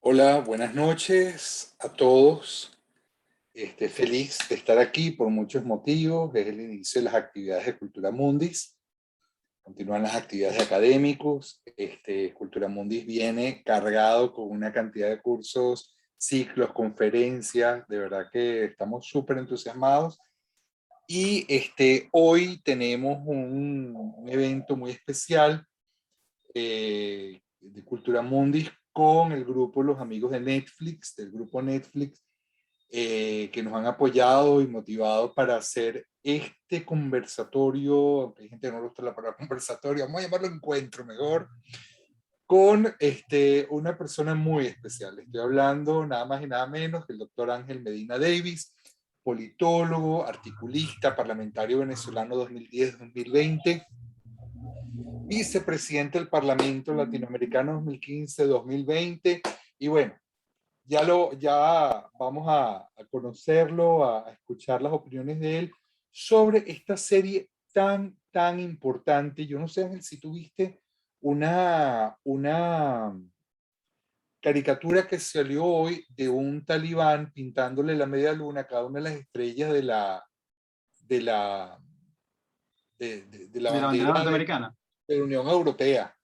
Hola, buenas noches a todos. Feliz de estar aquí por muchos motivos. Es el inicio de las actividades de Cultura Mundis. Continúan las actividades de académicos. Cultura Mundis viene cargado con una cantidad de cursos, ciclos, conferencias. De verdad que estamos súper entusiasmados. Y hoy tenemos un evento muy especial de Cultura Mundis con el grupo Los Amigos de Netflix, del grupo Netflix, que nos han apoyado y motivado para hacer este conversatorio, aunque hay gente que no le gusta la palabra conversatorio, vamos a llamarlo encuentro mejor, con una persona muy especial. Estoy hablando nada más y nada menos que el doctor Ángel Medina Davis, politólogo, articulista, parlamentario venezolano 2010-2020, vicepresidente del Parlamento Latinoamericano 2015-2020, y bueno, ya vamos a conocerlo, a escuchar las opiniones de él sobre esta serie tan importante. Yo no sé, Ángel, si tuviste una caricatura que salió hoy de un talibán pintándole la media luna a cada una de las estrellas de la, de la De la bandera bandera norteamericana. de la Unión Europea.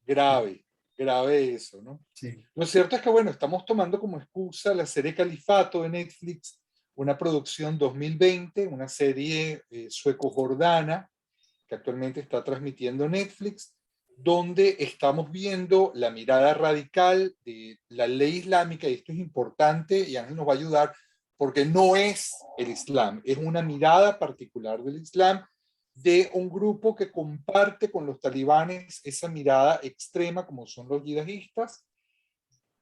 Grave, grave eso, ¿no? Sí. Lo cierto es que, bueno, estamos tomando como excusa la serie Califato de Netflix, una producción 2020, una serie sueco-jordana que actualmente está transmitiendo Netflix, donde estamos viendo la mirada radical de la ley islámica, y esto es importante, y Ángel nos va a ayudar, porque no es el Islam, es una mirada particular del Islam, de un grupo que comparte con los talibanes esa mirada extrema como son los yihadistas,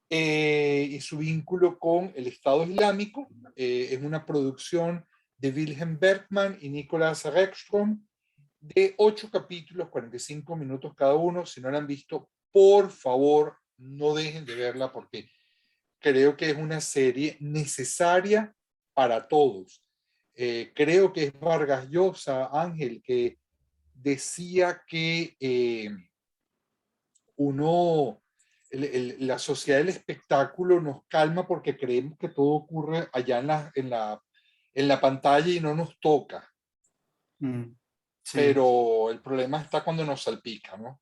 y su vínculo con el Estado Islámico. Es una producción de Wilhelm Bergman y Nicolas Rekström, de 8 capítulos, 45 minutos cada uno. Si no la han visto, por favor, no dejen de verla, porque creo que es una serie necesaria para todos. Creo que es Vargas Llosa, Ángel, que decía que uno, la sociedad del espectáculo nos calma porque creemos que todo ocurre allá en la pantalla y no nos toca. Sí. Pero el problema está cuando nos salpica, ¿no?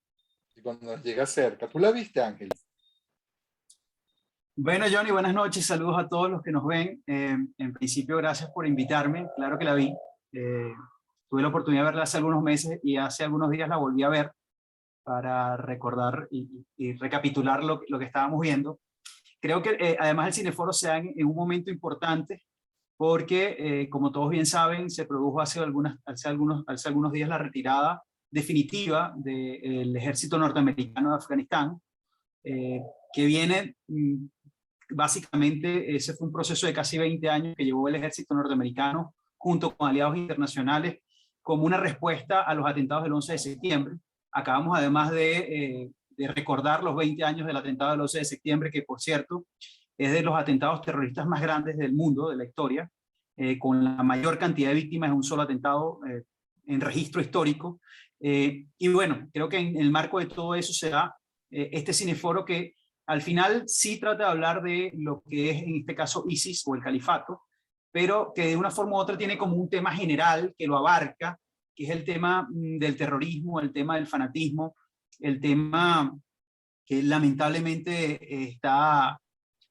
Y cuando nos llega cerca. ¿Tú la viste, Ángel? Bueno, Johnny, buenas noches. Saludos a todos los que nos ven. En principio, gracias por invitarme. Claro que la vi. Eh, Tuve la oportunidad de verla hace algunos meses y hace algunos días la volví a ver para recordar y recapitular lo que estábamos viendo. Creo que además el Cineforo se da en un momento importante porque, como todos bien saben, se produjo hace algunos días la retirada definitiva del ejército norteamericano de Afganistán, eh, que viene, básicamente, ese fue un proceso de casi 20 años que llevó el ejército norteamericano junto con aliados internacionales como una respuesta a los atentados del 11 de septiembre. Acabamos además de recordar los 20 años del atentado del 11 de septiembre, que por cierto es de los atentados terroristas más grandes del mundo, de la historia, con la mayor cantidad de víctimas en un solo atentado en registro histórico. Y bueno, creo que en el marco de todo eso se da este cineforo que al final sí trata de hablar de lo que es en este caso ISIS o el califato, pero que de una forma u otra tiene como un tema general que lo abarca, que es el tema del terrorismo, el tema del fanatismo, el tema que lamentablemente está,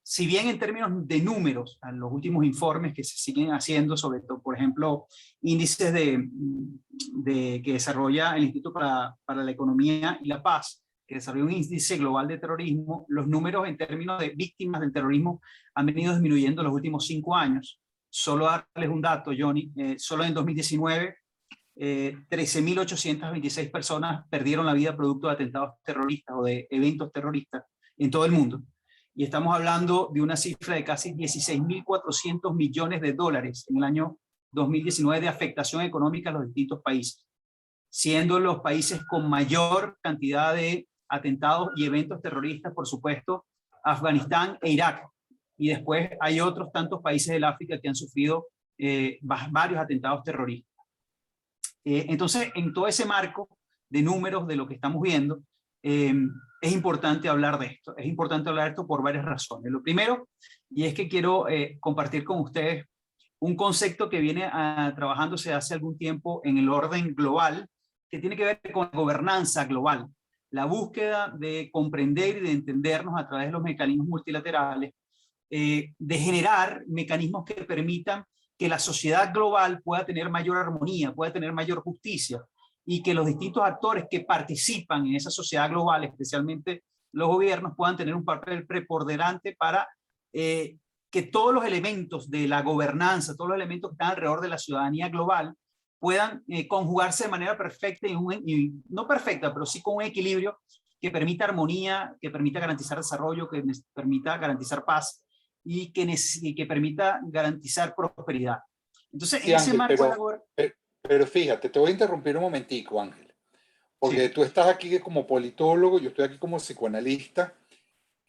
si bien en términos de números, en los últimos informes que se siguen haciendo, sobre todo, por ejemplo, índices que desarrolla el Instituto para la Economía y la Paz, que desarrolla un índice global de terrorismo, los números en términos de víctimas del terrorismo han venido disminuyendo en los últimos 5 años. Solo darles un dato, Johnny, solo en 2019 13.826 personas perdieron la vida producto de atentados terroristas o de eventos terroristas en todo el mundo. Y estamos hablando de una cifra de casi 16.400 millones de dólares en el año 2019 de afectación económica a los distintos países, siendo los países con mayor cantidad de atentados y eventos terroristas, por supuesto, Afganistán e Irak. Y después hay otros tantos países del África que han sufrido varios atentados terroristas. Entonces, en todo ese marco de números de lo que estamos viendo, es importante hablar de esto. Es importante hablar de esto por varias razones. Lo primero, y es que quiero compartir con ustedes un concepto que viene trabajándose hace algún tiempo en el orden global, que tiene que ver con la gobernanza global, la búsqueda de comprender y de entendernos a través de los mecanismos multilaterales, de generar mecanismos que permitan que la sociedad global pueda tener mayor armonía, pueda tener mayor justicia, y que los distintos actores que participan en esa sociedad global, especialmente los gobiernos, puedan tener un papel preponderante para que todos los elementos de la gobernanza, todos los elementos que están alrededor de la ciudadanía global, puedan conjugarse de manera perfecta, y no perfecta, pero sí con un equilibrio que permita armonía, que permita garantizar desarrollo, que permita garantizar paz y que permita garantizar prosperidad. Entonces, Sí, en ese Ángel, marco de la pero fíjate, te voy a interrumpir un momentico, Ángel, porque sí, tú estás aquí como politólogo, yo estoy aquí como psicoanalista,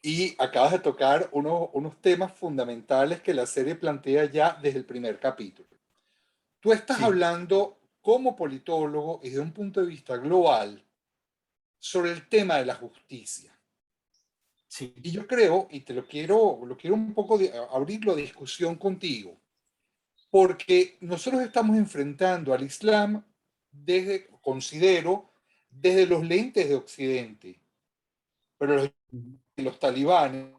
y acabas de tocar unos temas fundamentales que la serie plantea ya desde el primer capítulo. Tú estás sí, hablando como politólogo y desde un punto de vista global sobre el tema de la justicia. sí, Y yo creo, y lo quiero un poco abrirlo a discusión contigo, porque nosotros estamos enfrentando al Islam considero, desde los lentes de Occidente, pero los talibanes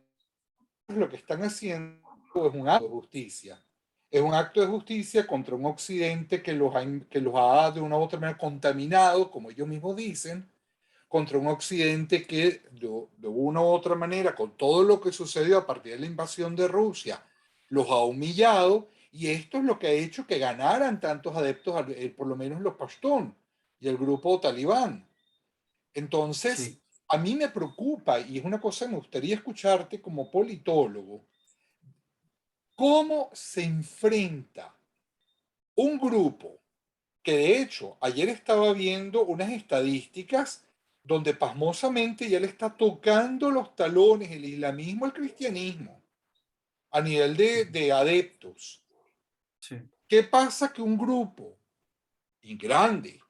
lo que están haciendo es un acto de justicia. Es un acto de justicia contra un Occidente que los ha de una u otra manera contaminado, como ellos mismos dicen, contra un Occidente que de una u otra manera, con todo lo que sucedió a partir de la invasión de Rusia, los ha humillado, y esto es lo que ha hecho que ganaran tantos adeptos, por lo menos los Pashtun y el grupo talibán. Entonces, sí. a mí me preocupa, y es una cosa que me gustaría escucharte como politólogo, cómo se enfrenta un grupo que de hecho ayer estaba viendo unas estadísticas donde pasmosamente ya le está tocando los talones el islamismo al cristianismo a nivel de adeptos. Sí. ¿Qué pasa que un grupo y grande,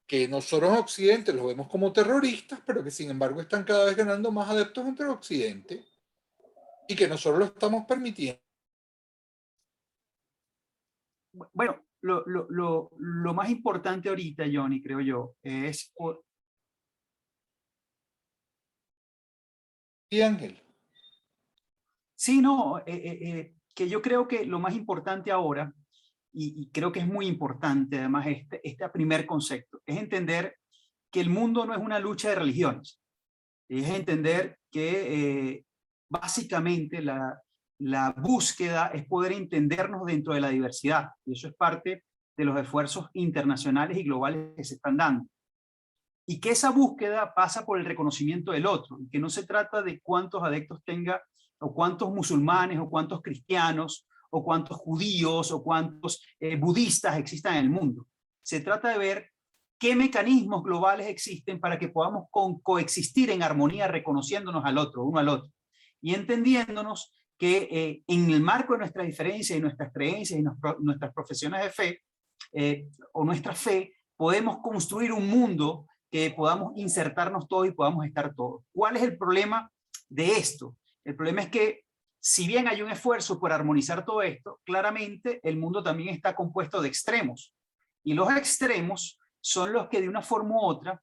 que nosotros en Occidente los vemos como terroristas, pero que sin embargo están cada vez ganando más adeptos entre Occidente, y que nosotros lo estamos permitiendo? Bueno, lo más importante ahorita, Johnny, creo yo, es... Y Ángel, Sí, no, que yo creo que lo más importante ahora, y creo que es muy importante además este primer concepto, es entender que el mundo no es una lucha de religiones, es entender que básicamente la búsqueda es poder entendernos dentro de la diversidad, y eso es parte de los esfuerzos internacionales y globales que se están dando. Y que esa búsqueda pasa por el reconocimiento del otro, y que no se trata de cuántos adeptos tenga, o cuántos musulmanes, o cuántos cristianos, o cuántos judíos, o cuántos budistas existan en el mundo. Se trata de ver qué mecanismos globales existen para que podamos coexistir en armonía, reconociéndonos al otro, uno al otro, y entendiéndonos que en el marco de nuestras diferencias y nuestras creencias y nuestras profesiones de fe, o nuestra fe, podemos construir un mundo que podamos insertarnos todos y podamos estar todos. ¿Cuál es el problema de esto? El problema es que si bien hay un esfuerzo por armonizar todo esto, claramente el mundo también está compuesto de extremos. Y los extremos son los que de una forma u otra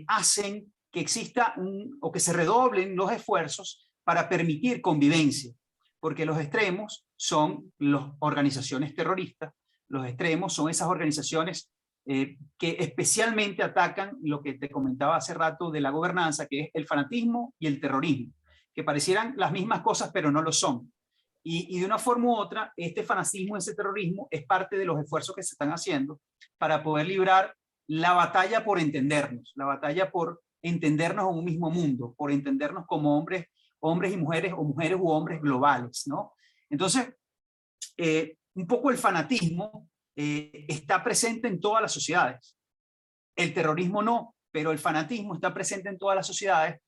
hacen que exista o que se redoblen los esfuerzos para permitir convivencia. Porque los extremos son las organizaciones terroristas, los extremos son esas organizaciones que especialmente atacan lo que te comentaba hace rato de la gobernanza, que es el fanatismo y el terrorismo, que parecieran las mismas cosas, pero no lo son. Y de una forma u otra, este fanatismo, ese terrorismo, es parte de los esfuerzos que se están haciendo para poder librar la batalla por entendernos, la batalla por entendernos en un mismo mundo, por entendernos como hombres y mujeres, o mujeres u hombres globales, ¿no? Entonces, un poco el fanatismo está presente en todas las sociedades. El terrorismo no, pero el fanatismo está presente en todas las sociedades,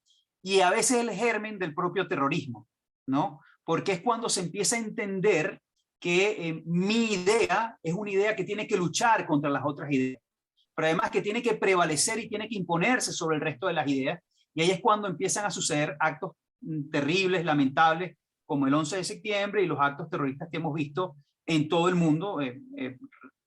y a veces el germen del propio terrorismo, ¿no? Porque es cuando se empieza a entender que mi idea es una idea que tiene que luchar contra las otras ideas, pero además que tiene que prevalecer y tiene que imponerse sobre el resto de las ideas, Y ahí es cuando empiezan a suceder actos terribles, lamentables, como el 11 de septiembre y los actos terroristas que hemos visto en todo el mundo,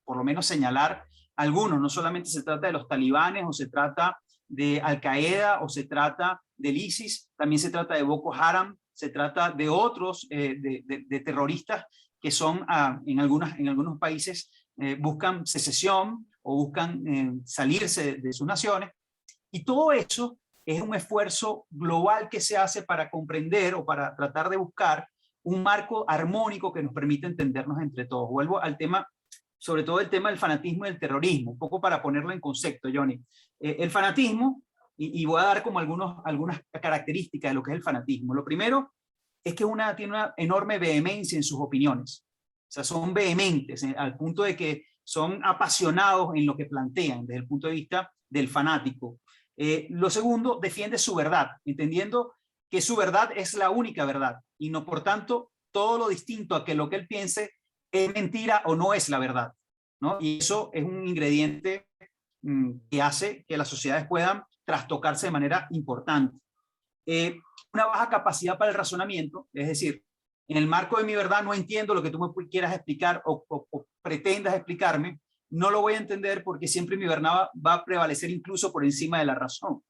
por lo menos señalar algunos. No solamente se trata de los talibanes, o se trata de Al-Qaeda, o se trata del ISIS, también se trata de Boko Haram, se trata de otros, de terroristas que son, en algunos países, buscan secesión o buscan salirse de sus naciones. Y todo eso es un esfuerzo global que se hace para comprender o para tratar de buscar un marco armónico que nos permita entendernos entre todos. Vuelvo al tema, sobre todo el tema del fanatismo y del terrorismo, un poco para ponerlo en concepto, Johnny. El fanatismo, y voy a dar como algunas características de lo que es el fanatismo. Lo primero es que tiene una enorme vehemencia en sus opiniones. O sea, son vehementes, al punto de que son apasionados en lo que plantean desde el punto de vista del fanático. Lo segundo, defiende su verdad, entendiendo que su verdad es la única verdad, y no, por tanto, todo lo distinto a que lo que él piense es mentira o no es la verdad, ¿no? Y eso es un ingrediente que hace que las sociedades puedan trastocarse de manera importante. Una baja capacidad para el razonamiento, es decir, en el marco de mi verdad no entiendo lo que tú me quieras explicar o pretendas explicarme, no lo voy a entender porque siempre mi verdad va a prevalecer incluso por encima de la razón.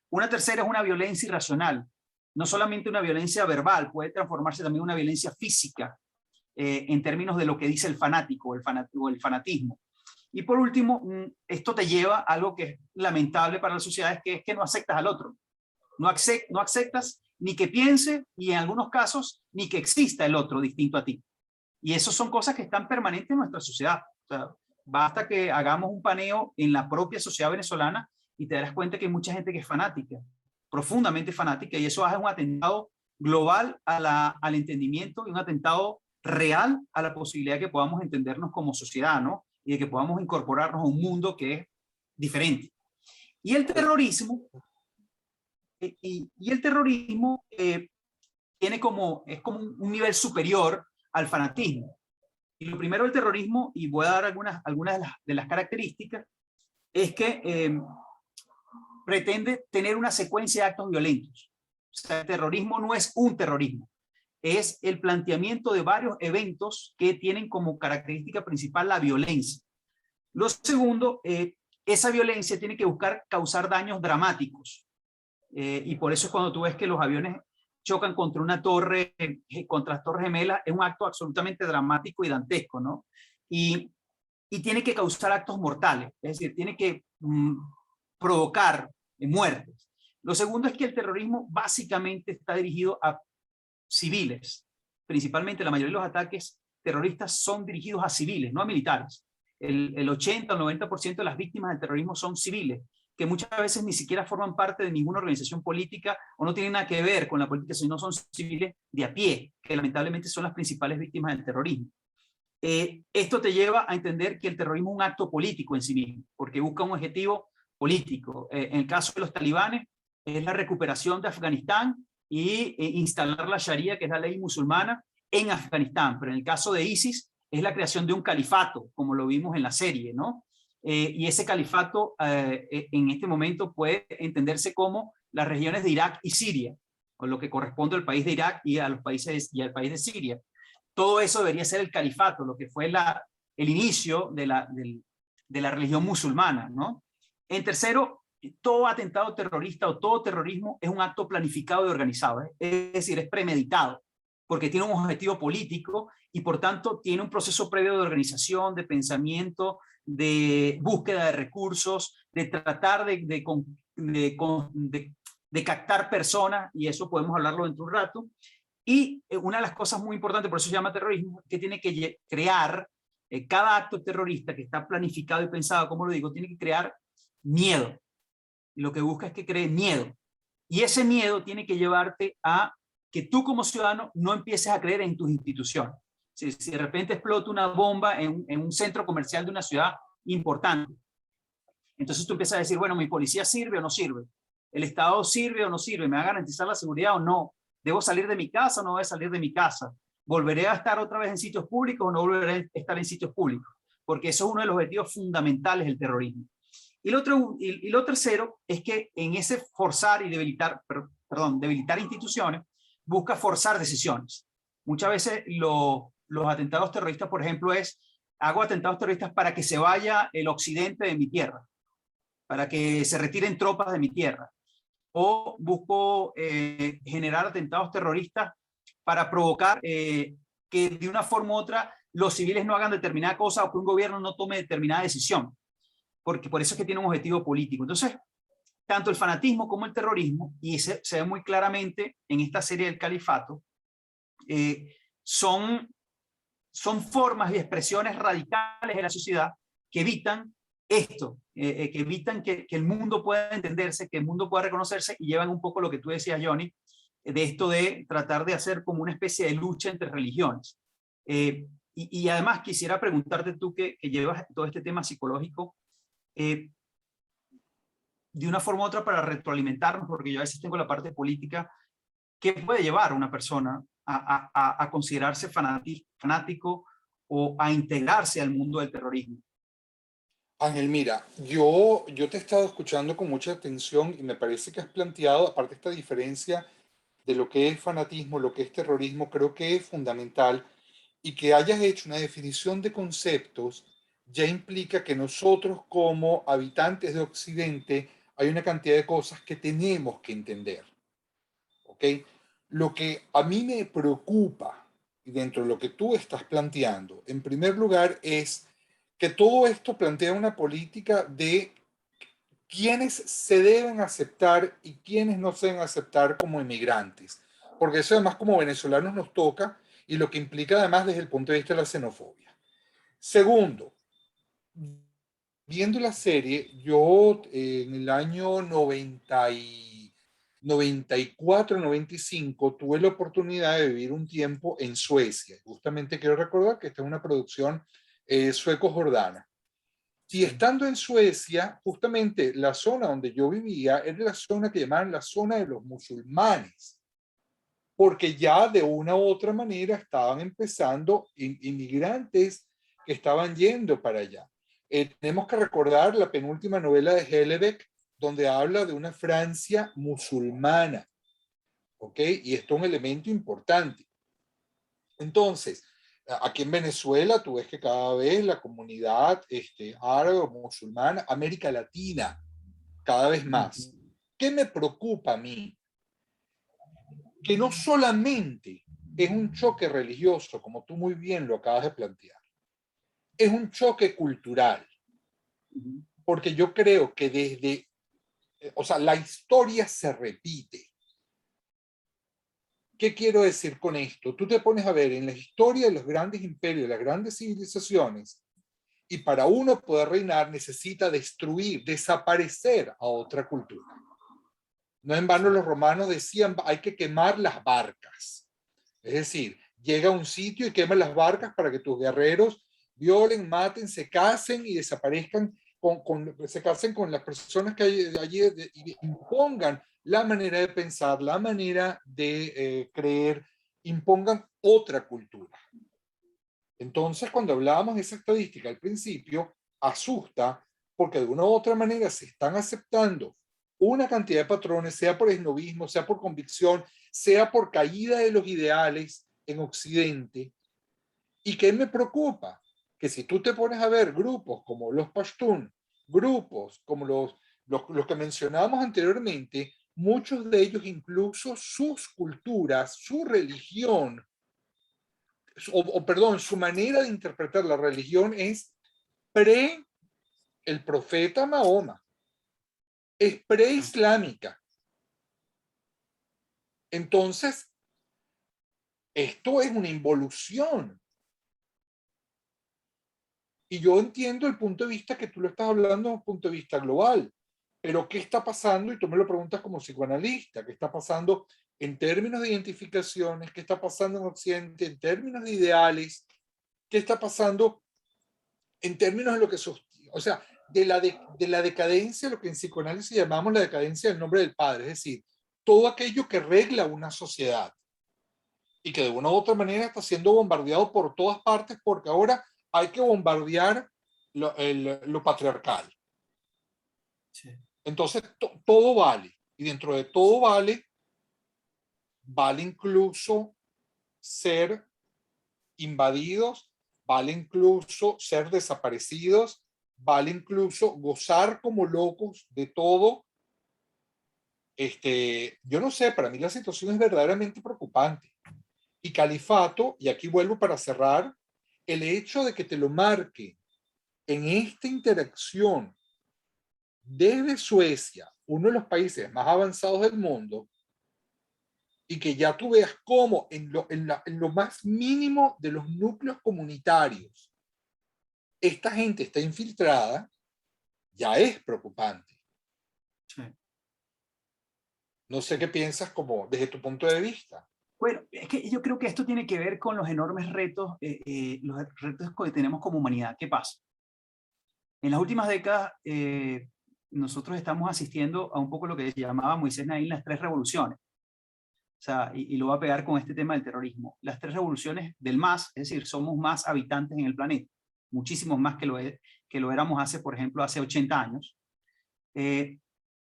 Una tercera es una violencia irracional, no solamente una violencia verbal, puede transformarse también en una violencia física, en términos de lo que dice el fanático o el fanatismo. Y por último, esto te lleva a algo que es lamentable para las sociedades, que es que no aceptas al otro. No aceptas ni que piense, y en algunos casos, ni que exista el otro distinto a ti. Y eso son cosas que están permanentes en nuestra sociedad. O sea, basta que hagamos un paneo en la propia sociedad venezolana y te darás cuenta que hay mucha gente que es fanática, profundamente fanática, y eso hace un atentado global al entendimiento y un atentado real a la posibilidad de que podamos entendernos como sociedad, ¿no? Y de que podamos incorporarnos a un mundo que es diferente. Y el terrorismo, es como un nivel superior al fanatismo. Y lo primero del terrorismo, y voy a dar algunas de las características, es que pretende tener una secuencia de actos violentos. O sea, el terrorismo no es un terrorismo, es el planteamiento de varios eventos que tienen como característica principal la violencia. Lo segundo, esa violencia tiene que buscar causar daños dramáticos. Y por eso es cuando tú ves que los aviones chocan contra una torre, contra las Torres Gemelas, es un acto absolutamente dramático y dantesco, ¿no? Y tiene que causar actos mortales, es decir, tiene que provocar muertes. Lo segundo es que el terrorismo básicamente está dirigido a civiles. Principalmente la mayoría de los ataques terroristas son dirigidos a civiles, no a militares. El 80 o 90% de las víctimas del terrorismo son civiles, que muchas veces ni siquiera forman parte de ninguna organización política o no tienen nada que ver con la política, sino son civiles de a pie, que lamentablemente son las principales víctimas del terrorismo. Esto te lleva a entender que el terrorismo es un acto político en sí mismo, porque busca un objetivo político. En el caso de los talibanes, es la recuperación de Afganistán y instalar la Sharia, que es la ley musulmana, en Afganistán. Pero en el caso de ISIS, es la creación de un califato, como lo vimos en la serie, ¿no? Y ese califato en este momento puede entenderse como las regiones de Irak y Siria, o lo que corresponde al país de Irak y al país de Siria. Todo eso debería ser el califato, lo que fue el inicio de la religión musulmana, ¿no? En tercero, todo atentado terrorista o todo terrorismo es un acto planificado y organizado, es decir, es premeditado, porque tiene un objetivo político y por tanto tiene un proceso previo de organización, de pensamiento, de búsqueda de recursos, de tratar de captar personas, y eso podemos hablarlo dentro de un rato. Y una de las cosas muy importantes, por eso se llama terrorismo, que tiene que crear, cada acto terrorista que está planificado y pensado, como lo digo, tiene que crear miedo. Y lo que busca es que cree miedo. Y ese miedo tiene que llevarte a que tú como ciudadano no empieces a creer en tus instituciones. Si de repente explota una bomba en un centro comercial de una ciudad importante, entonces tú empiezas a decir, bueno, ¿mi policía sirve o no sirve? ¿El Estado sirve o no sirve? ¿Me va a garantizar la seguridad o no? ¿Debo salir de mi casa o no debo salir de mi casa? ¿Volveré a estar otra vez en sitios públicos o no volveré a estar en sitios públicos? Porque eso es uno de los objetivos fundamentales del terrorismo. Y lo tercero es que en ese forzar y debilitar instituciones, busca forzar decisiones. Muchas veces los atentados terroristas, por ejemplo, hago atentados terroristas para que se vaya el occidente de mi tierra, para que se retiren tropas de mi tierra. O busco generar atentados terroristas para provocar que de una forma u otra los civiles no hagan determinada cosa o que un gobierno no tome determinada decisión, porque por eso es que tiene un objetivo político. Entonces, tanto el fanatismo como el terrorismo, y se ve muy claramente en esta serie del Califato, son formas y expresiones radicales de la sociedad que evitan esto, que evitan que el mundo pueda entenderse, que el mundo pueda reconocerse, y llevan un poco lo que tú decías, Johnny, de esto de tratar de hacer como una especie de lucha entre religiones. Y además quisiera preguntarte tú que llevas todo este tema psicológico, de una forma u otra para retroalimentarnos, porque yo a veces tengo la parte política, ¿qué puede llevar a una persona a considerarse fanático o a integrarse al mundo del terrorismo? Ángel, mira, yo te he estado escuchando con mucha atención y me parece que has planteado, aparte esta diferencia de lo que es fanatismo, lo que es terrorismo, creo que es fundamental, y que hayas hecho una definición de conceptos ya implica que nosotros como habitantes de Occidente hay una cantidad de cosas que tenemos que entender, ¿ok? Lo que a mí me preocupa, y dentro de lo que tú estás planteando, en primer lugar es que todo esto plantea una política de quiénes se deben aceptar y quiénes no se deben aceptar como inmigrantes, porque eso además como venezolanos nos toca y lo que implica además desde el punto de vista de la xenofobia. Segundo, viendo la serie, yo en el año 94, 95 tuve la oportunidad de vivir un tiempo en Suecia. Justamente quiero recordar que esta es una producción sueco-jordana. Y estando en Suecia, justamente la zona donde yo vivía era la zona que llamaban la zona de los musulmanes, porque ya de una u otra manera estaban empezando inmigrantes que estaban yendo para allá. Tenemos que recordar la penúltima novela de Houellebecq, donde habla de una Francia musulmana, ¿ok? Y esto es un elemento importante. Entonces, aquí en Venezuela tú ves que cada vez la comunidad árabe o musulmana, América Latina, cada vez más. ¿Qué me preocupa a mí? Que no solamente es un choque religioso, como tú muy bien lo acabas de plantear, es un choque cultural, porque yo creo que o sea, la historia se repite. ¿Qué quiero decir con esto? Tú te pones a ver en la historia de los grandes imperios, las grandes civilizaciones, y para uno poder reinar necesita destruir, desaparecer a otra cultura. No en vano los romanos decían hay que quemar las barcas. Es decir, llega a un sitio y quema las barcas para que tus guerreros violen, maten, se casen y desaparezcan se casen con las personas que hay allí y impongan la manera de pensar, la manera de creer, impongan otra cultura. Entonces, cuando hablábamos de esa estadística al principio, asusta porque de una u otra manera se están aceptando una cantidad de patrones, sea por esnovismo, sea por convicción, sea por caída de los ideales en Occidente. ¿Y qué me preocupa? Que si tú te pones a ver grupos como los Pashtun, grupos como los que mencionábamos anteriormente, muchos de ellos incluso sus culturas, su religión, perdón, su manera de interpretar la religión es pre el profeta Mahoma, es preislámica. Entonces, esto es una involución. Y yo entiendo el punto de vista que tú lo estás hablando desde un punto de vista global, pero ¿qué está pasando? Y tú me lo preguntas como psicoanalista, ¿qué está pasando en términos de identificaciones? ¿Qué está pasando en Occidente en términos de ideales? ¿Qué está pasando en términos de lo que o sea, de la decadencia, lo que en psicoanálisis llamamos la decadencia del nombre del padre, es decir, todo aquello que regla una sociedad y que de una u otra manera está siendo bombardeado por todas partes porque ahora hay que bombardear lo patriarcal. Sí. Entonces, todo vale. Y dentro de todo vale incluso ser invadidos, vale incluso ser desaparecidos, vale incluso gozar como locos de todo. Yo no sé, para mí la situación es verdaderamente preocupante. Y Califato, y aquí vuelvo para cerrar, el hecho de que te lo marque en esta interacción desde Suecia, uno de los países más avanzados del mundo, y que ya tú veas cómo en lo más mínimo de los núcleos comunitarios esta gente está infiltrada, ya es preocupante. Sí. No sé qué piensas como desde tu punto de vista. Bueno, es que yo creo que esto tiene que ver con los enormes retos, los retos que tenemos como humanidad. ¿Qué pasa? En las últimas décadas, nosotros estamos asistiendo a un poco lo que llamaba Moisés Naín las tres revoluciones. O sea, y lo voy a pegar con este tema del terrorismo. Las tres revoluciones del más, es decir, somos más habitantes en el planeta, muchísimos más que lo éramos hace, por ejemplo, hace 80 años.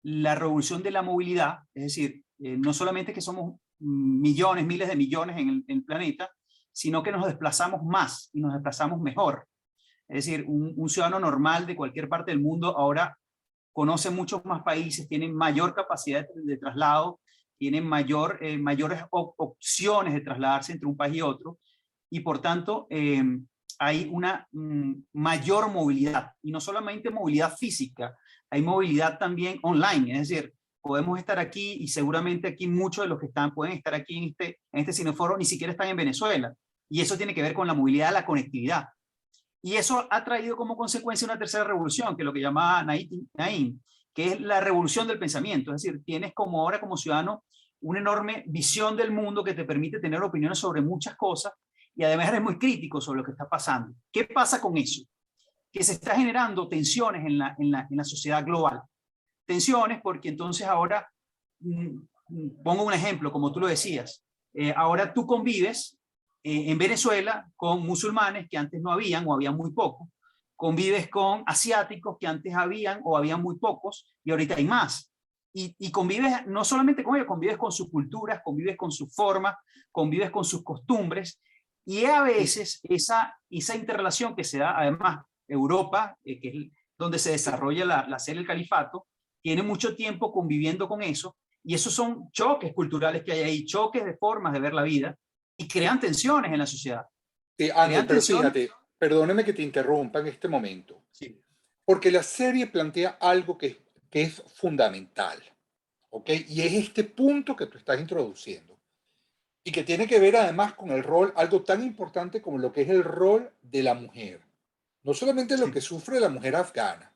La revolución de la movilidad, es decir, no solamente que somos millones, miles de millones en el planeta, sino que nos desplazamos más y nos desplazamos mejor. Es decir, un ciudadano normal de cualquier parte del mundo ahora conoce muchos más países, tiene mayor capacidad de traslado, tiene mayores opciones de trasladarse entre un país y otro, y por tanto hay una mayor movilidad, y no solamente movilidad física, hay movilidad también online, es decir, podemos estar aquí y seguramente aquí muchos de los que pueden estar aquí en este cineforo ni siquiera están en Venezuela, y eso tiene que ver con la movilidad, la conectividad. Y eso ha traído como consecuencia una tercera revolución, que es lo que llamaba Naim, que es la revolución del pensamiento. Es decir, tienes como ahora como ciudadano una enorme visión del mundo que te permite tener opiniones sobre muchas cosas y además eres muy crítico sobre lo que está pasando. ¿Qué pasa con eso? Que se está generando tensiones en la sociedad global. Tensiones porque entonces ahora, pongo un ejemplo, como tú lo decías, ahora tú convives en Venezuela con musulmanes que antes no habían o había muy pocos, convives con asiáticos que antes habían o había muy pocos y ahorita hay más. Y convives no solamente con ellos, convives con sus culturas, convives con sus formas, convives con sus costumbres y a veces esa interrelación que se da, además, Europa, que es donde se desarrolla la serie El Califato, tiene mucho tiempo conviviendo con eso y esos son choques culturales que hay ahí, choques de formas de ver la vida y crean tensiones en la sociedad. Sí, Ángel, Crean pero tensiones. fíjate, perdóname que te interrumpa en este momento, Sí. porque la serie plantea algo que es fundamental, ¿ok? Y es este punto que tú estás introduciendo y que tiene que ver además con el rol, algo tan importante como lo que es el rol de la mujer. No solamente lo Sí. que sufre la mujer afgana.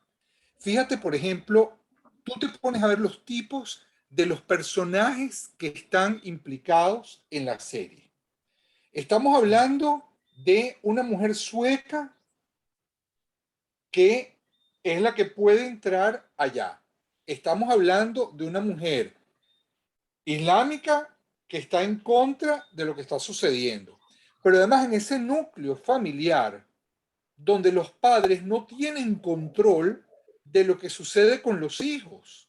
Fíjate, por ejemplo, tú te pones a ver los tipos de los personajes que están implicados en la serie. Estamos hablando de una mujer sueca que es la que puede entrar allá. Estamos hablando de una mujer islámica que está en contra de lo que está sucediendo. Pero además en ese núcleo familiar donde los padres no tienen control de lo que sucede con los hijos.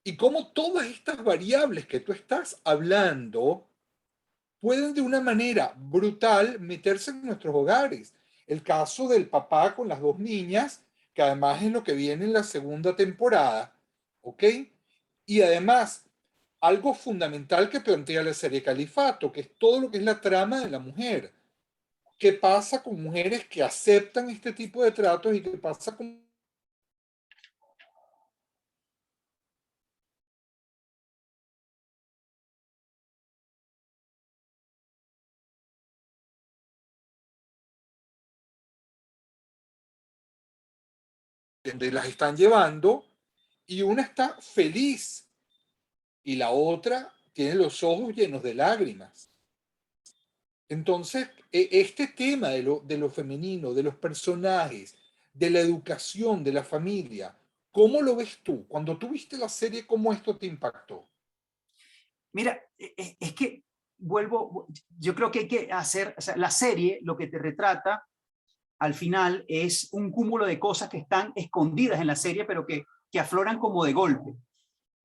Y cómo todas estas variables que tú estás hablando pueden de una manera brutal meterse en nuestros hogares. El caso del papá con las dos niñas, que además es lo que viene en la segunda temporada, ¿ok? Y además, algo fundamental que plantea la serie Califato, que es todo lo que es la trama de la mujer. ¿Qué pasa con mujeres que aceptan este tipo de tratos y qué pasa con donde las están llevando y una está feliz y la otra tiene los ojos llenos de lágrimas? Entonces, este tema de lo femenino, de los personajes, de la educación, de la familia, ¿cómo lo ves tú? Cuando tú viste la serie, ¿cómo esto te impactó? Mira, es que yo creo que hay que hacer, o sea, la serie lo que te retrata al final es un cúmulo de cosas que están escondidas en la serie, pero que que afloran como de golpe.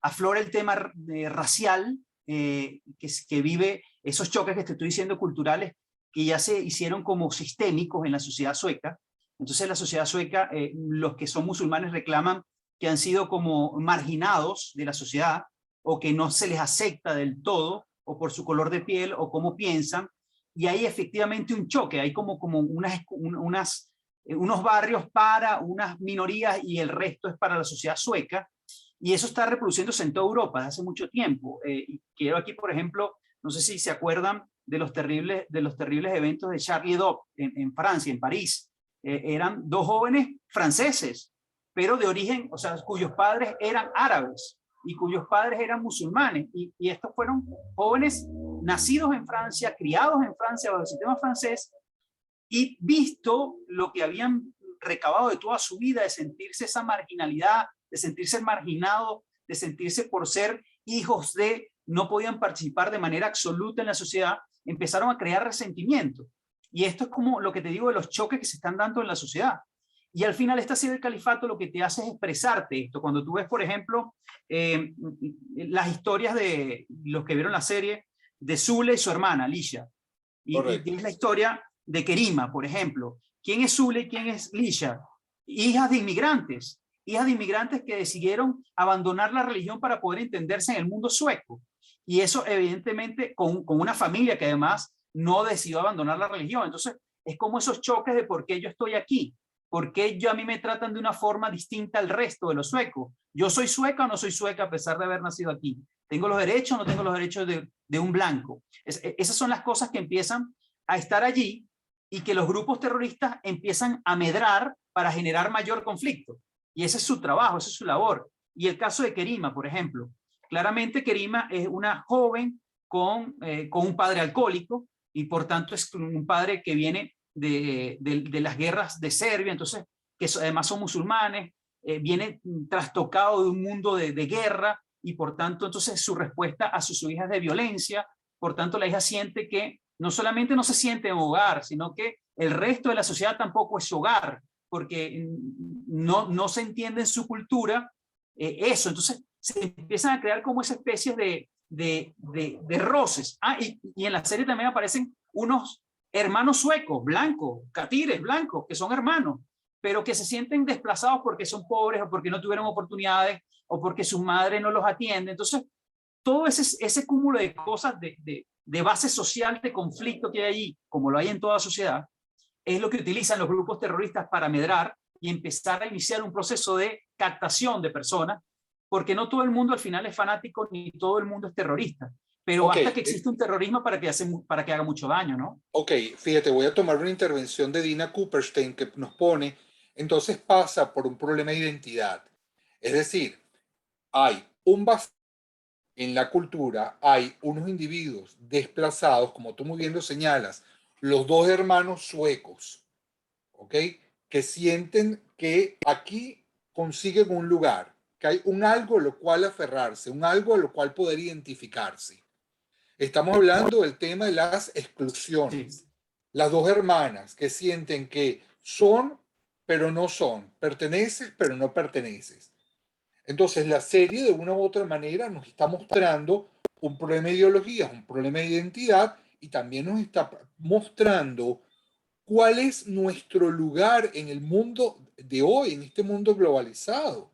Aflora el tema racial, que vive esos choques que te estoy diciendo culturales, que ya se hicieron como sistémicos en la sociedad sueca. Entonces la sociedad sueca, los que son musulmanes reclaman que han sido como marginados de la sociedad, o que no se les acepta del todo, o por su color de piel, o cómo piensan, y hay efectivamente un choque, hay como unos barrios para unas minorías y el resto es para la sociedad sueca, y eso está reproduciéndose en toda Europa desde hace mucho tiempo. Y quiero aquí, por ejemplo, no sé si se acuerdan de los terribles eventos de Charlie Hebdo en Francia, en París. Eran dos jóvenes franceses, pero de origen, o sea, cuyos padres eran árabes y cuyos padres eran musulmanes. Y estos fueron jóvenes nacidos en Francia, criados en Francia bajo el sistema francés, y visto lo que habían recabado de toda su vida, de sentirse esa marginalidad, de sentirse marginado, de sentirse por ser hijos de, no podían participar de manera absoluta en la sociedad, empezaron a crear resentimiento. Y esto es como lo que te digo de los choques que se están dando en la sociedad. Y al final esta serie del califato lo que te hace es expresarte esto. Cuando tú ves, por ejemplo, las historias de los que vieron la serie, de Zule y su hermana, Lisha. Y es la historia de Kerima, por ejemplo. ¿Quién es Zule y quién es Lisha? Hijas de inmigrantes que decidieron abandonar la religión para poder entenderse en el mundo sueco. Y eso evidentemente con una familia que además no decidió abandonar la religión. Entonces es como esos choques de por qué yo estoy aquí, por qué a mí me tratan de una forma distinta al resto de los suecos. ¿Yo soy sueca o no soy sueca a pesar de haber nacido aquí? ¿Tengo los derechos o no tengo los derechos de un blanco? Esas son las cosas que empiezan a estar allí y que los grupos terroristas empiezan a medrar para generar mayor conflicto. Y ese es su trabajo, esa es su labor. Y el caso de Kerima, por ejemplo. Claramente Kerima es una joven con un padre alcohólico y por tanto es un padre que viene de las guerras de Serbia, entonces, que además son musulmanes, viene trastocado de un mundo de guerra y por tanto entonces su respuesta a sus hijas de violencia, por tanto la hija siente que no solamente no se siente en hogar, sino que el resto de la sociedad tampoco es su hogar, porque no se entiende en su cultura eso. Entonces se empiezan a crear como esa especie de roces. Y en la serie también aparecen unos hermanos suecos, blancos, catires blancos, que son hermanos, pero que se sienten desplazados porque son pobres o porque no tuvieron oportunidades o porque su madre no los atiende. Entonces, todo ese cúmulo de cosas de base social de conflicto que hay allí, como lo hay en toda sociedad, es lo que utilizan los grupos terroristas para medrar y empezar a iniciar un proceso de captación de personas, porque no todo el mundo al final es fanático ni todo el mundo es terrorista, pero basta que existe un terrorismo para que haga mucho daño, ¿no? Ok, fíjate, voy a tomar una intervención de Dina Cooperstein que nos pone, entonces pasa por un problema de identidad. Es decir, hay un vacío en la cultura, hay unos individuos desplazados, como tú muy bien lo señalas, los dos hermanos suecos, ¿ok? Que sienten que aquí consiguen un lugar, que hay un algo a lo cual aferrarse, un algo a lo cual poder identificarse. Estamos hablando del tema de las exclusiones. Sí. Las dos hermanas que sienten que son, pero no son, perteneces, pero no perteneces. Entonces la serie de una u otra manera nos está mostrando un problema de ideologías, un problema de identidad y también nos está mostrando cuál es nuestro lugar en el mundo de hoy, en este mundo globalizado.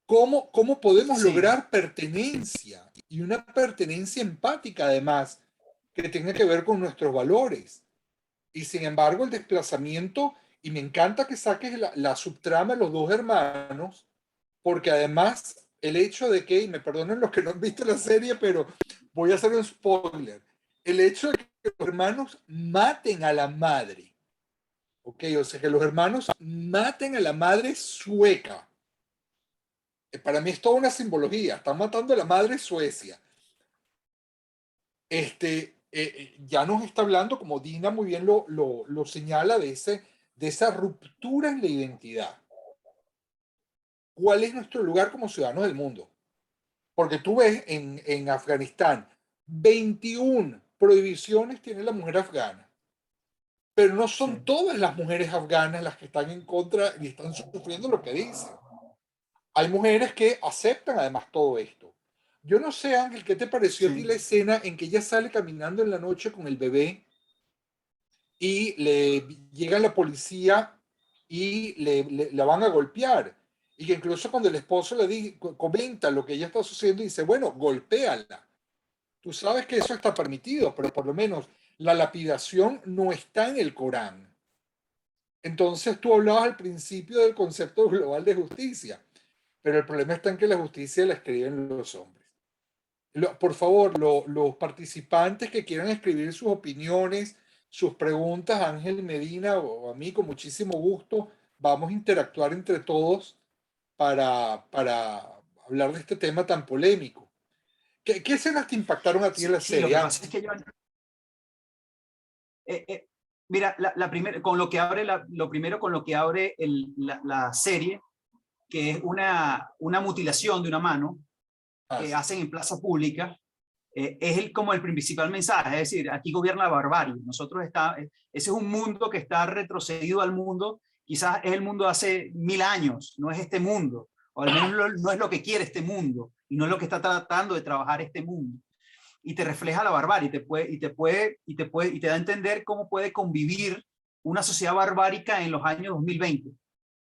¿Cómo podemos lograr pertenencia y una pertenencia empática además que tenga que ver con nuestros valores? Y sin embargo el desplazamiento, y me encanta que saques la subtrama de los dos hermanos, porque además el hecho de que, y me perdonen los que no han visto la serie, pero voy a hacer un spoiler, el hecho de que los hermanos maten a la madre, ¿ok? O sea, que los hermanos maten a la madre sueca. Para mí es toda una simbología, están matando a la madre Suecia. Ya nos está hablando, como Dina muy bien lo señala, de esa ruptura en la identidad. ¿Cuál es nuestro lugar como ciudadanos del mundo? Porque tú ves en Afganistán, 21 prohibiciones tiene la mujer afgana, pero no son todas las mujeres afganas las que están en contra y están sufriendo lo que dicen. hay mujeres que aceptan además todo esto. Yo no sé, Ángel, ¿qué te pareció a ti Sí. la escena en que ella sale caminando en la noche con el bebé y le llega la policía y la van a golpear? Y que incluso cuando el esposo comenta lo que ella está sucediendo, dice, bueno, golpéala. Tú sabes que eso está permitido, pero por lo menos la lapidación no está en el Corán. Entonces tú hablabas al principio del concepto global de justicia, pero el problema está en que la justicia la escriben los hombres. Por favor, los participantes que quieran escribir sus opiniones, sus preguntas a Ángel Medina o a mí, con muchísimo gusto, vamos a interactuar entre todos para hablar de este tema tan polémico. ¿Qué escenas te impactaron a ti en Sí, la sí, lo serie, que Ángel? pasa es que yo, mira, con lo que abre lo primero con lo que abre la serie, que es una mutilación de una mano Ah, que sí. hacen en plaza pública, es como el principal mensaje, es decir, aquí gobierna la barbarie. Ese es un mundo que está retrocedido al mundo, quizás es el mundo de hace 1000 años, no es este mundo, o al menos no es lo que quiere este mundo, y no es lo que está tratando de trabajar este mundo. Y te refleja la barbarie, y te da a entender cómo puede convivir una sociedad barbárica en los años 2020,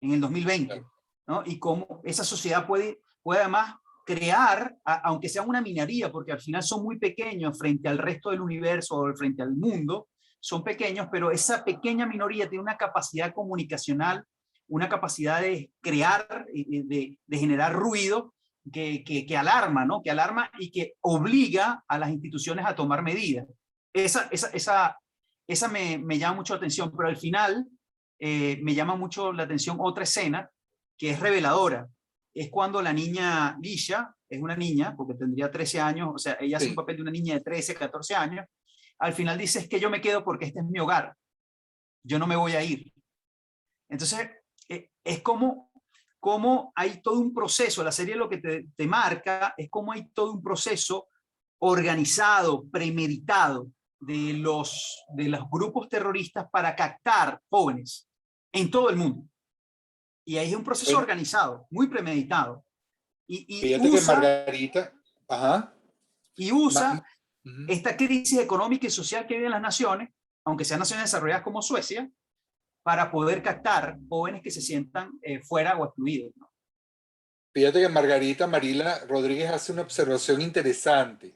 en el 2020, ¿no? Y cómo esa sociedad puede además crear, aunque sea una minoría, porque al final son muy pequeños frente al resto del universo o frente al mundo, son pequeños, pero esa pequeña minoría tiene una capacidad comunicacional, una capacidad de crear, de generar ruido que alarma, ¿no? Que alarma y que obliga a las instituciones a tomar medidas. Esa me llama mucho la atención, pero al final me llama mucho la atención otra escena que es reveladora. Es cuando la niña Lisha, es una niña, porque tendría 13 años, o sea, ella hace un Sí. papel de una niña de 13, 14 años, al final dice, es que yo me quedo porque este es mi hogar, yo no me voy a ir. Entonces, es como hay todo un proceso, la serie lo que te marca es como hay todo un proceso organizado, premeditado de los grupos terroristas para captar jóvenes en todo el mundo. Y ahí es un proceso Bueno, organizado, muy premeditado. Y fíjate que usa, Margarita, ajá, y ma- usa ujú. esta crisis económica y social que viven las naciones, aunque sean naciones desarrolladas como Suecia, para poder captar jóvenes que se sientan fuera o excluidos, ¿no? Fíjate que Margarita Marila Rodríguez hace una observación interesante.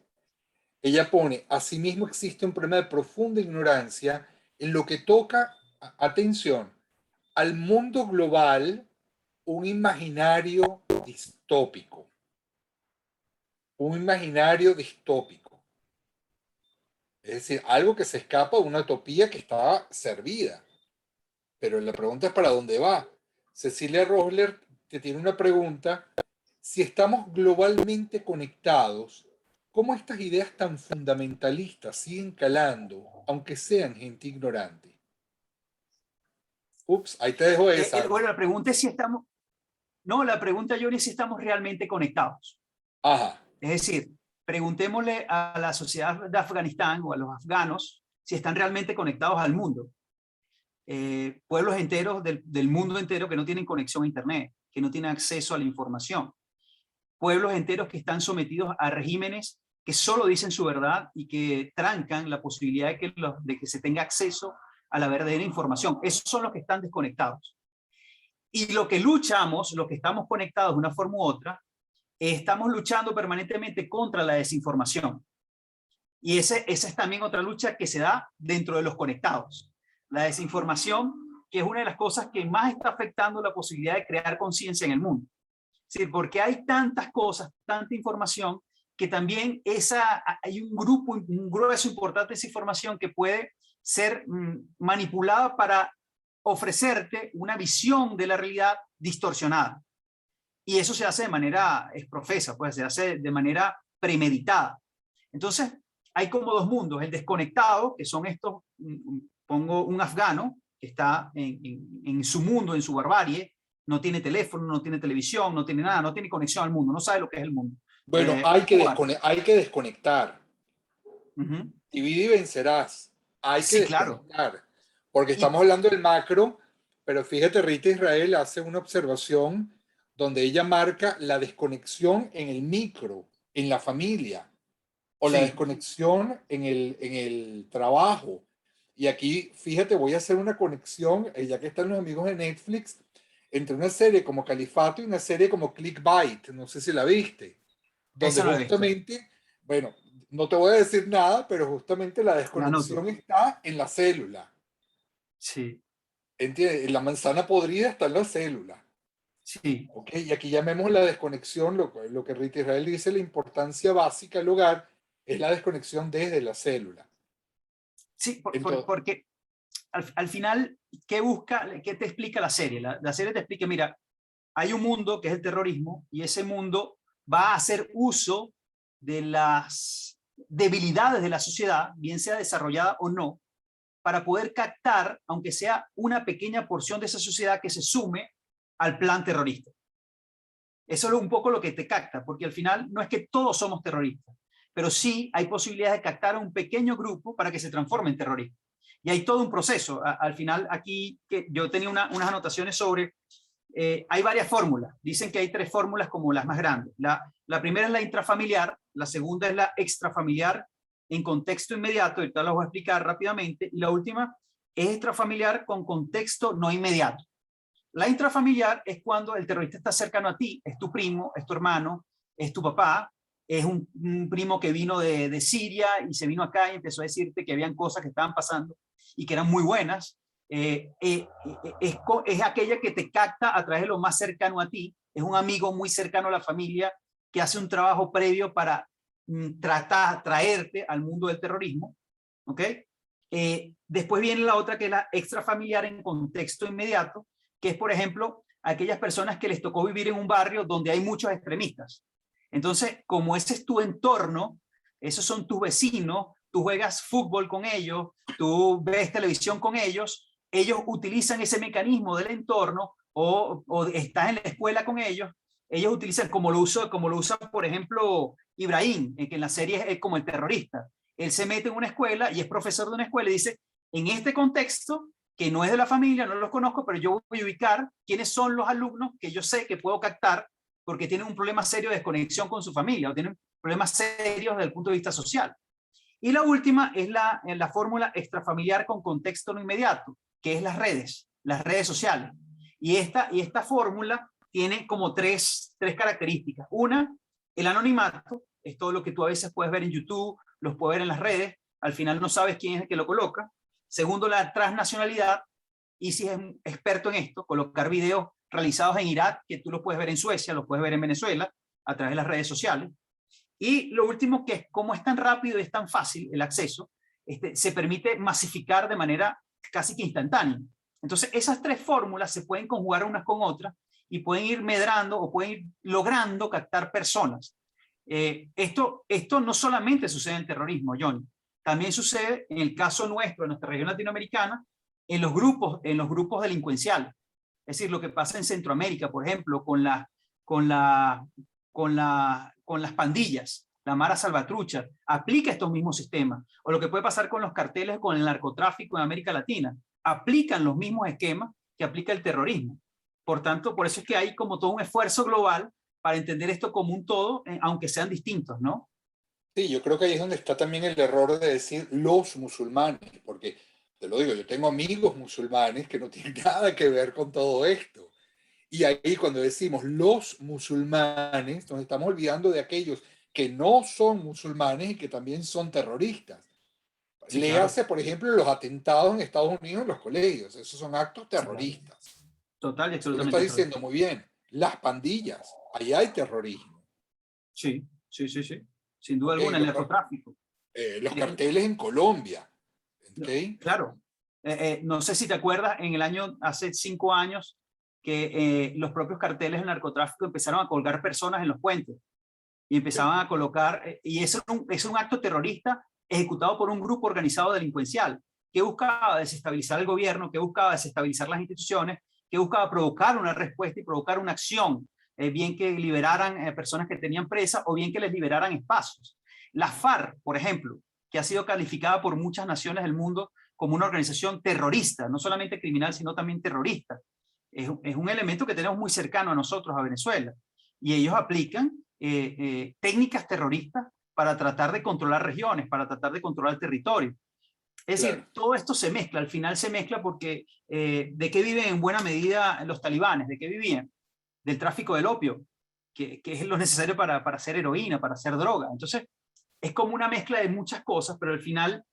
Ella pone, asimismo existe un problema de profunda ignorancia en lo que toca, atención, al mundo global, un imaginario distópico, un imaginario distópico. Es decir, algo que se escapa de una utopía que está servida. Pero la pregunta es para dónde va. Cecilia Rosler te tiene una pregunta. Si estamos globalmente conectados, ¿cómo estas ideas tan fundamentalistas siguen calando, aunque sean gente ignorante? Ups, ahí te dejo esa, Bueno, Ángel. la pregunta es si estamos, no, la pregunta, Johnny, es si estamos realmente conectados. Ajá, Es decir, preguntémosle a la sociedad de Afganistán o a los afganos si están realmente conectados al mundo. Pueblos enteros del mundo entero que no tienen conexión a Internet, que no tienen acceso a la información. Pueblos enteros que están sometidos a regímenes que solo dicen su verdad y que trancan la posibilidad de que se tenga acceso a la verdadera información. Esos son los que están desconectados. Y lo que luchamos, los que estamos conectados de una forma u otra, estamos luchando permanentemente contra la desinformación. Y esa es también otra lucha que se da dentro de los conectados. La desinformación, que es una de las cosas que más está afectando la posibilidad de crear conciencia en el mundo. Sí, porque hay tantas cosas, tanta información, que también hay un grueso importante de esa información que puede ser manipulada para ofrecerte una visión de la realidad distorsionada. Y eso se hace de manera profesa, pues se hace de manera premeditada. Entonces, hay como dos mundos, el desconectado, que son estos, pongo un afgano que está en su mundo, en su barbarie, no tiene teléfono, no tiene televisión, no tiene nada, no tiene conexión al mundo, no sabe lo que es el mundo. bueno, Cuba. hay que desconectar. Uh-huh. Divide y vencerás. Hay que Sí, claro. desconectar. Porque Y, estamos hablando del macro, pero fíjate, Rita Israel hace una observación donde ella marca la desconexión en el micro, en la familia, o la Sí, desconexión en el trabajo. Y aquí, fíjate, voy a hacer una conexión, ya que están los amigos de Netflix, entre una serie como Califato y una serie como Clickbait, no sé si la viste, donde esa no la he visto. justamente, bueno, no te voy a decir nada, pero justamente la La anoto. desconexión está en la célula. Sí, ¿Entiendes? La manzana podrida está en la célula. sí. ¿Ok? Y aquí llamemos la desconexión, lo que Rita Israel dice, la importancia básica del hogar es la desconexión desde la célula. Sí, Entonces, porque al final, ¿qué busca, qué te explica la serie? La serie te explica, mira, hay un mundo que es el terrorismo y ese mundo va a hacer uso de las debilidades de la sociedad, bien sea desarrollada o no, para poder captar, aunque sea una pequeña porción de esa sociedad que se sume al plan terrorista. Eso es un poco lo que te capta, porque al final no es que todos somos terroristas, pero sí hay posibilidades de captar a un pequeño grupo para que se transforme en terrorista. Y hay todo un proceso. Al final, aquí que yo tenía unas anotaciones sobre, hay varias fórmulas. Dicen que hay tres fórmulas como las más grandes. La primera es la intrafamiliar, la segunda es la extrafamiliar en contexto inmediato, ahorita lo voy a explicar rápidamente, y la última es extrafamiliar con contexto no inmediato. La intrafamiliar es cuando el terrorista está cercano a ti, es tu primo, es tu hermano, es tu papá, es un primo que vino de Siria y se vino acá y empezó a decirte que habían cosas que estaban pasando y que eran muy buenas. Es aquella que te capta a través de lo más cercano a ti, es un amigo muy cercano a la familia que hace un trabajo previo para traerte al mundo del terrorismo, ¿ok? Después viene la otra que es la extrafamiliar en contexto inmediato, que es, por ejemplo, aquellas personas que les tocó vivir en un barrio donde hay muchos extremistas. Entonces, como ese es tu entorno, esos son tus vecinos, tú juegas fútbol con ellos, tú ves televisión con ellos utilizan ese mecanismo del entorno o estás en la escuela con ellos utilizan como lo usa, por ejemplo, Ibrahim, que en la serie es como el terrorista. Él se mete en una escuela y es profesor de una escuela y dice, en este contexto, que no es de la familia, no los conozco, pero yo voy a ubicar quiénes son los alumnos que yo sé que puedo captar porque tienen un problema serio de desconexión con su familia o tienen problemas serios desde el punto de vista social. Y la última es la fórmula extrafamiliar con contexto no inmediato, que es las redes sociales. Y esta fórmula tiene como tres características. Una, el anonimato, es todo lo que tú a veces puedes ver en YouTube, los puedes ver en las redes, al final no sabes quién es el que lo coloca. Segundo, la transnacionalidad, y si es experto en esto, colocar videos realizados en Irak, que tú los puedes ver en Suecia, los puedes ver en Venezuela, a través de las redes sociales. Y lo último, que es como es tan rápido y es tan fácil el acceso, se permite masificar de manera casi que instantánea. Entonces, esas tres fórmulas se pueden conjugar unas con otras y pueden ir medrando o pueden ir logrando captar personas. Esto no solamente sucede en el terrorismo, Johnny, también sucede en el caso nuestro, en nuestra región latinoamericana, en los grupos delincuenciales. Es decir, lo que pasa en Centroamérica, por ejemplo, con la, con las pandillas, la Mara Salvatrucha, aplica estos mismos sistemas. O lo que puede pasar con los carteles, con el narcotráfico en América Latina, aplican los mismos esquemas que aplica el terrorismo. Por tanto, por eso es que hay como todo un esfuerzo global para entender esto como un todo, aunque sean distintos, ¿no? sí, yo creo que ahí es donde está también el error de decir los musulmanes, porque te lo digo, yo tengo amigos musulmanes que no tienen nada que ver con todo esto. Y ahí cuando decimos los musulmanes, nos estamos olvidando de aquellos que no son musulmanes y que también son terroristas. Sí, claro. Léase, por ejemplo, los atentados en Estados Unidos en los colegios. Esos son actos Sí, claro. terroristas. Total y Tú lo estás absolutamente diciendo terrorista. muy bien. Las pandillas, ahí hay terrorismo. Sí, sí, sí, sí. Sin duda ¿Ok? alguna, el narcotráfico. Los Eh, carteles en Colombia. ¿Ok? claro. No sé si te acuerdas, en el año, hace 5 años, que los propios carteles del narcotráfico empezaron a colgar personas en los puentes y Sí. empezaban a colocar, y eso es un acto terrorista ejecutado por un grupo organizado delincuencial que buscaba desestabilizar el gobierno, que buscaba desestabilizar las instituciones, que buscaba provocar una respuesta y provocar una acción, bien que liberaran personas que tenían presas o bien que les liberaran espacios. La FARC, por ejemplo, que ha sido calificada por muchas naciones del mundo como una organización terrorista, no solamente criminal, sino también terrorista. es un elemento que tenemos muy cercano a nosotros, a Venezuela, y ellos aplican técnicas terroristas para tratar de controlar regiones, para tratar de controlar territorio. Es Claro. decir, todo esto se mezcla, al final se mezcla porque ¿de qué viven en buena medida los talibanes? ¿De qué vivían? Del tráfico del opio, que es lo necesario para hacer heroína, para hacer droga. Entonces, es como una mezcla de muchas cosas, pero al final,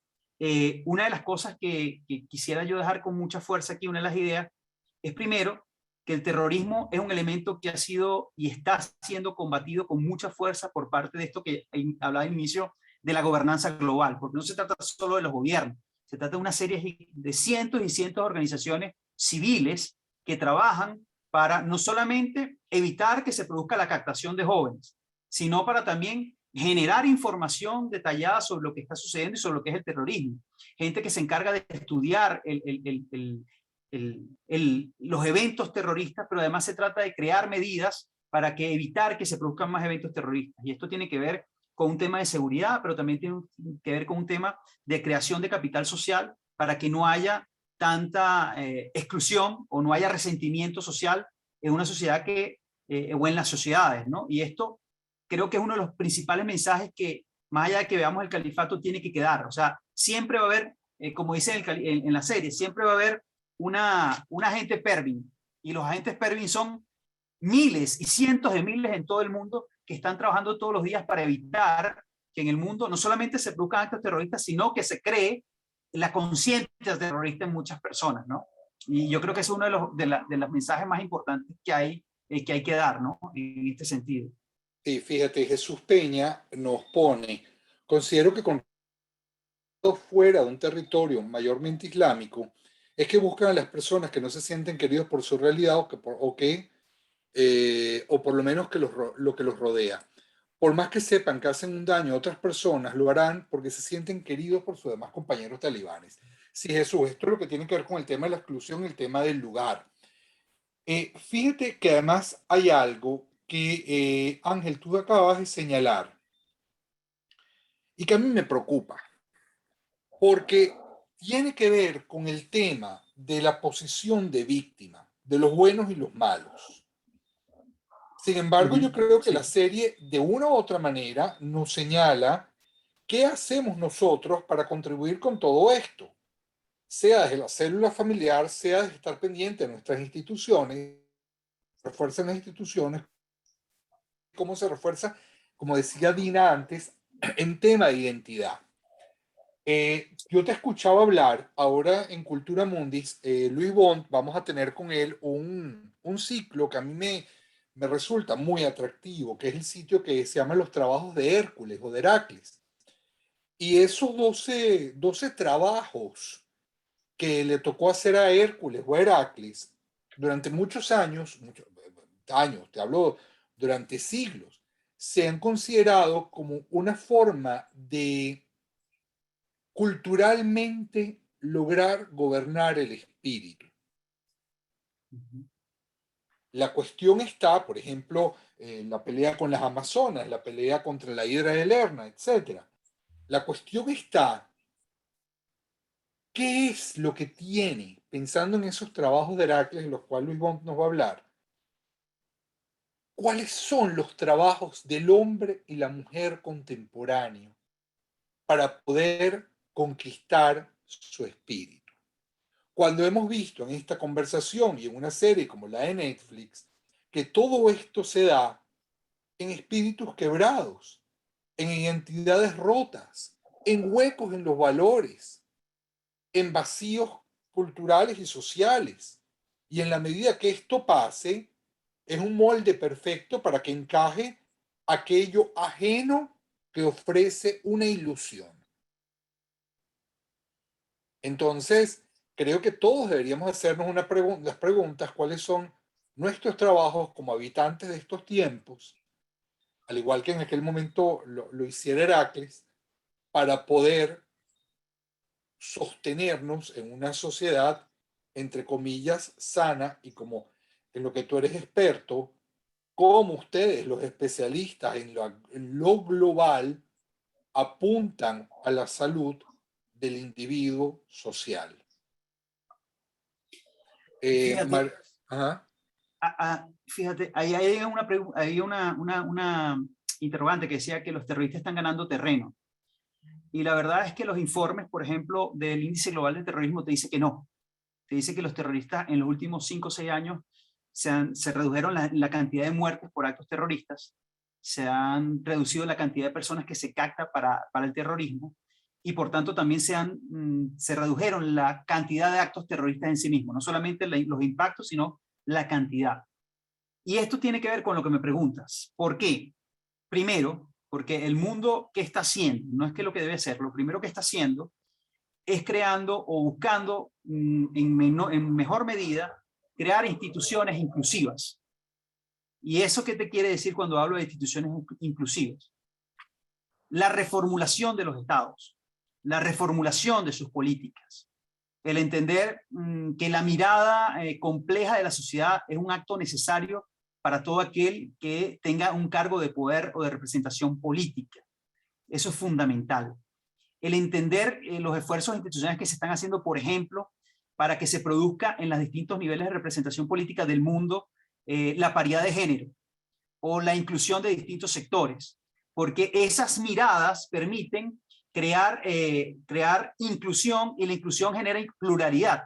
una de las cosas que quisiera yo dejar con mucha fuerza aquí, una de las ideas, es primero que el terrorismo es un elemento que ha sido y está siendo combatido con mucha fuerza por parte de esto que hablaba al inicio, de la gobernanza global, porque no se trata solo de los gobiernos, se trata de una serie de cientos y cientos de organizaciones civiles que trabajan para no solamente evitar que se produzca la captación de jóvenes, sino para también generar información detallada sobre lo que está sucediendo y sobre lo que es el terrorismo. Gente que se encarga de estudiar los eventos terroristas, pero además se trata de crear medidas para evitar que se produzcan más eventos terroristas. Y esto tiene que ver con un tema de seguridad, pero también tiene que ver con un tema de creación de capital social para que no haya tanta exclusión o no haya resentimiento social en una sociedad o en las sociedades, ¿no? Y esto creo que es uno de los principales mensajes que, más allá de que veamos el califato, tiene que quedar. O sea, siempre va a haber, como dice en la serie, siempre va a haber un agente Pervin. Y los agentes Pervin son miles y cientos de miles en todo el mundo que están trabajando todos los días para evitar que en el mundo no solamente se produzcan actos terroristas, sino que se cree la conciencia terrorista en muchas personas, ¿no? Y yo creo que es uno de los mensajes más importantes que hay que dar, ¿no? En este sentido. Sí, fíjate, Jesús Peña nos pone, considero que con fuera de un territorio mayormente islámico, es que buscan a las personas que no se sienten queridos por su realidad o por lo menos que lo que los rodea. Por más que sepan que hacen un daño a otras personas, lo harán porque se sienten queridos por sus demás compañeros talibanes. Sí, Jesús, esto es lo que tiene que ver con el tema de la exclusión y el tema del lugar. Fíjate que además hay algo que, Ángel, tú acabas de señalar y que a mí me preocupa, porque tiene que ver con el tema de la posición de víctima, de los buenos y los malos. Sin embargo, yo creo que la Sí. serie de una u otra manera nos señala qué hacemos nosotros para contribuir con todo esto, sea desde la célula familiar, sea desde estar pendiente de nuestras instituciones, refuerzan las instituciones, cómo se refuerza, como decía Dina antes, en tema de identidad. Yo te escuchaba hablar ahora en Cultura Mundis, Luis Bond, vamos a tener con él un ciclo que a mí me resulta muy atractivo, que es el sitio que se llama Los Trabajos de Hércules o de Heracles. Y esos 12 trabajos que le tocó hacer a Hércules o a Heracles durante muchos años, te hablo durante siglos, se han considerado como una forma de culturalmente lograr gobernar el espíritu. La cuestión está, por ejemplo, en la pelea con las Amazonas, la pelea contra la Hidra de Lerna, etc. La cuestión está, ¿qué es lo que tiene, pensando en esos trabajos de Heracles, de los cuales Luis Bond nos va a hablar? ¿Cuáles son los trabajos del hombre y la mujer contemporáneo para poder conquistar su espíritu? Cuando hemos visto en esta conversación y en una serie como la de Netflix, que todo esto se da en espíritus quebrados, en identidades rotas, en huecos en los valores, en vacíos culturales y sociales. Y en la medida que esto pase, es un molde perfecto para que encaje aquello ajeno que ofrece una ilusión. Entonces, creo que todos deberíamos hacernos las preguntas, ¿cuáles son nuestros trabajos como habitantes de estos tiempos? Al igual que en aquel momento lo hiciera Heracles, para poder sostenernos en una sociedad, entre comillas, sana y como en lo que tú eres experto, como ustedes, los especialistas en lo global, apuntan a la salud del individuo social. Fíjate, Ajá. Fíjate, ahí hay una interrogante que decía que los terroristas están ganando terreno. Y la verdad es que los informes, por ejemplo, del Índice Global de Terrorismo te dice que no. Te dice que los terroristas en los últimos 5 o 6 años se redujeron la cantidad de muertes por actos terroristas, se han reducido la cantidad de personas que se capta para el terrorismo y por tanto también se redujeron la cantidad de actos terroristas en sí mismos, no solamente los impactos, sino la cantidad. Y esto tiene que ver con lo que me preguntas. ¿Por qué? Primero, porque el mundo, ¿qué está haciendo? No es que lo que debe ser, lo primero que está haciendo es creando o buscando en mejor medida crear instituciones inclusivas. ¿Y eso qué te quiere decir cuando hablo de instituciones inclusivas? La reformulación de los estados, la reformulación de sus políticas, el entender que la mirada compleja de la sociedad es un acto necesario para todo aquel que tenga un cargo de poder o de representación política. Eso es fundamental. El entender los esfuerzos institucionales que se están haciendo, por ejemplo, para que se produzca en los distintos niveles de representación política del mundo la paridad de género o la inclusión de distintos sectores, porque esas miradas permiten crear inclusión y la inclusión genera pluralidad.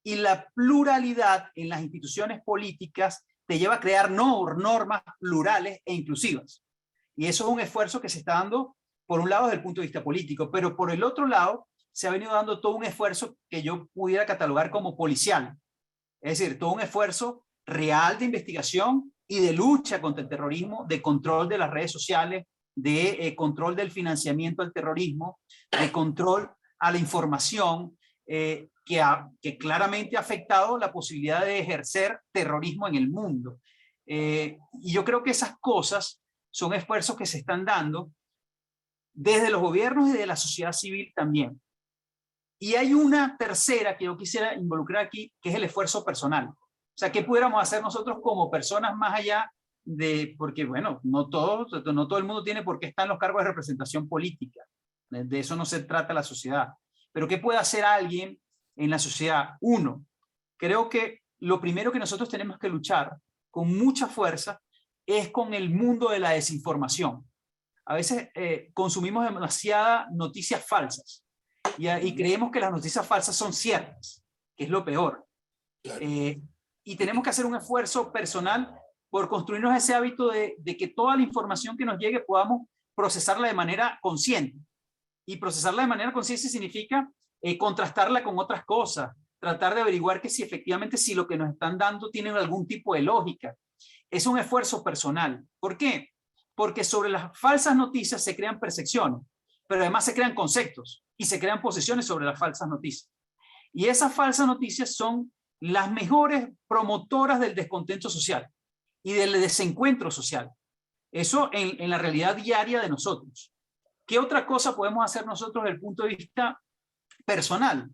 Y la pluralidad en las instituciones políticas te lleva a crear normas plurales e inclusivas. Y eso es un esfuerzo que se está dando, por un lado, desde el punto de vista político, pero por el otro lado, se ha venido dando todo un esfuerzo que yo pudiera catalogar como policial. Es decir, todo un esfuerzo real de investigación y de lucha contra el terrorismo, de control de las redes sociales, de control del financiamiento al terrorismo, de control a la información, que claramente ha afectado la posibilidad de ejercer terrorismo en el mundo. Y yo creo que esas cosas son esfuerzos que se están dando desde los gobiernos y de la sociedad civil también. Y hay una tercera que yo quisiera involucrar aquí, que es el esfuerzo personal. O sea, ¿qué pudiéramos hacer nosotros como personas más allá de, porque bueno, no todo el mundo tiene por qué estar en los cargos de representación política. De eso no se trata la sociedad. Pero ¿qué puede hacer alguien en la sociedad? Uno, creo que lo primero que nosotros tenemos que luchar con mucha fuerza es con el mundo de la desinformación. A veces consumimos demasiadas noticias falsas y creemos que las noticias falsas son ciertas, que es lo peor. Claro. Y tenemos que hacer un esfuerzo personal por construirnos ese hábito de que toda la información que nos llegue podamos procesarla de manera consciente. Y procesarla de manera consciente significa contrastarla con otras cosas, tratar de averiguar que si efectivamente si lo que nos están dando tiene algún tipo de lógica. Es un esfuerzo personal. ¿Por qué? Porque sobre las falsas noticias se crean percepciones, pero además se crean conceptos y se crean posiciones sobre las falsas noticias. Y esas falsas noticias son las mejores promotoras del descontento social y del desencuentro social. Eso en la realidad diaria de nosotros. ¿Qué otra cosa podemos hacer nosotros desde el punto de vista personal?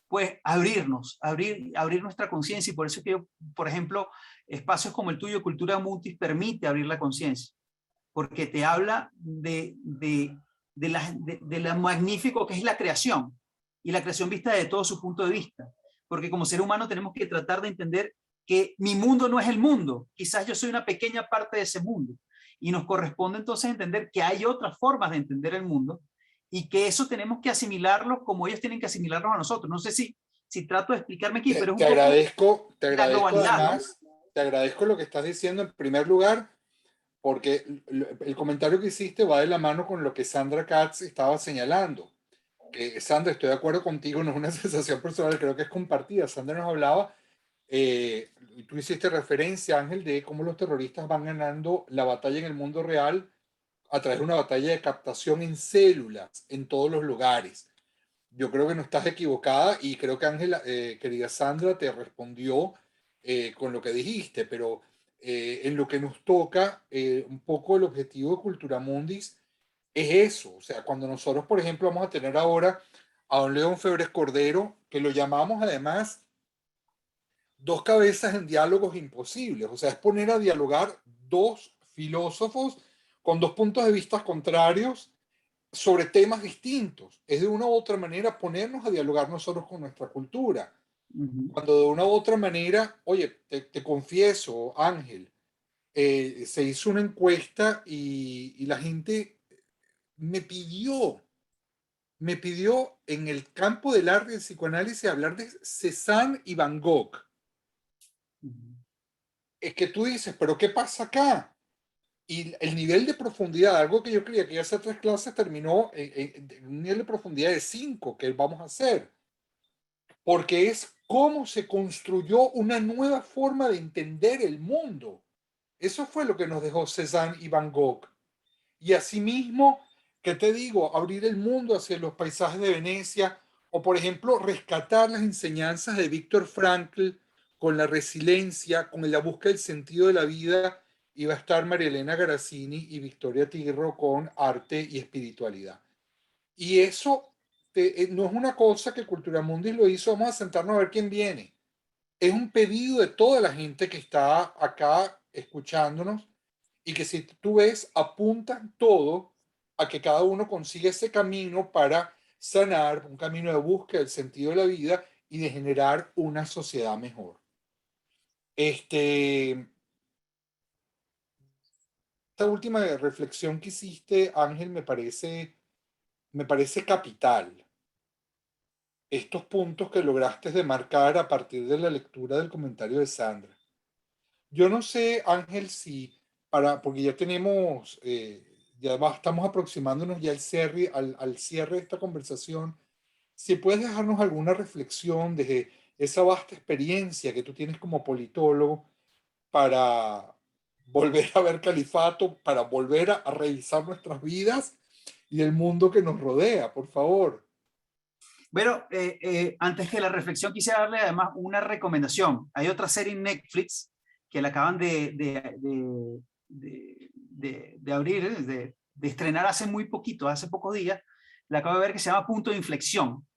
Pues abrir nuestra conciencia, y por eso es que yo, por ejemplo, espacios como el tuyo, Cultura Mutis, permite abrir la conciencia, porque te habla de lo magnífico que es la creación, y la creación vista desde todo su punto de vista, porque como ser humano tenemos que tratar de entender que mi mundo no es el mundo, quizás yo soy una pequeña parte de ese mundo, y nos corresponde entonces entender que hay otras formas de entender el mundo, y que eso tenemos que asimilarlo como ellos tienen que asimilarnos a nosotros. No sé si trato de explicarme aquí, pero es un agradezco la globalidad, además, ¿no? Te agradezco lo que estás diciendo en primer lugar, porque el comentario que hiciste va de la mano con lo que Sandra Katz estaba señalando. Sandra, estoy de acuerdo contigo, no es una sensación personal, creo que es compartida. Sandra nos hablaba, y tú hiciste referencia, Ángel, de cómo los terroristas van ganando la batalla en el mundo real a través de una batalla de captación en células, en todos los lugares. Yo creo que no estás equivocada y creo que Ángela, querida Sandra, te respondió con lo que dijiste, pero en lo que nos toca, un poco el objetivo de Cultura Mundis es eso. O sea, cuando nosotros, por ejemplo, vamos a tener ahora a don León Febres Cordero, que lo llamamos además dos cabezas en diálogos imposibles. O sea, es poner a dialogar dos filósofos con dos puntos de vista contrarios sobre temas distintos. Es de una u otra manera ponernos a dialogar nosotros con nuestra cultura. Cuando de una u otra manera, oye, te confieso, Ángel, se hizo una encuesta y la gente me pidió, me pidió en el campo del arte y del psicoanálisis hablar de Cézanne y Van Gogh. Es que tú dices, pero ¿qué pasa acá? Y el nivel de profundidad, algo que yo creía que iba a hacer 3 clases, terminó en un nivel de profundidad de 5 que vamos a hacer. Porque es cómo se construyó una nueva forma de entender el mundo. Eso fue lo que nos dejó Cézanne y Van Gogh. Y asimismo, ¿qué te digo? Abrir el mundo hacia los paisajes de Venecia, o por ejemplo, rescatar las enseñanzas de Víctor Frankl con la resiliencia, con la búsqueda del sentido de la vida. Iba a estar María Elena Garazzini y Victoria Tirro con arte y espiritualidad. Y eso no es una cosa que Cultura Mundi lo hizo, vamos a sentarnos a ver quién viene. Es un pedido de toda la gente que está acá escuchándonos y que si tú ves, apuntan todo a que cada uno consiga ese camino para sanar, un camino de búsqueda del sentido de la vida y de generar una sociedad mejor. Esta última reflexión que hiciste, Ángel, me parece capital. Estos puntos que lograste demarcar a partir de la lectura del comentario de Sandra. Yo no sé, Ángel, si porque ya tenemos, estamos aproximándonos ya al cierre de esta conversación, si puedes dejarnos alguna reflexión desde esa vasta experiencia que tú tienes como politólogo para volver a ver Califato, para volver a revisar nuestras vidas y el mundo que nos rodea, por favor. Bueno, antes que la reflexión, quisiera darle además una recomendación. Hay otra serie en Netflix que la acaban de abrir, de estrenar hace muy poquito, hace pocos días. La acabo de ver, que se llama Punto de Inflexión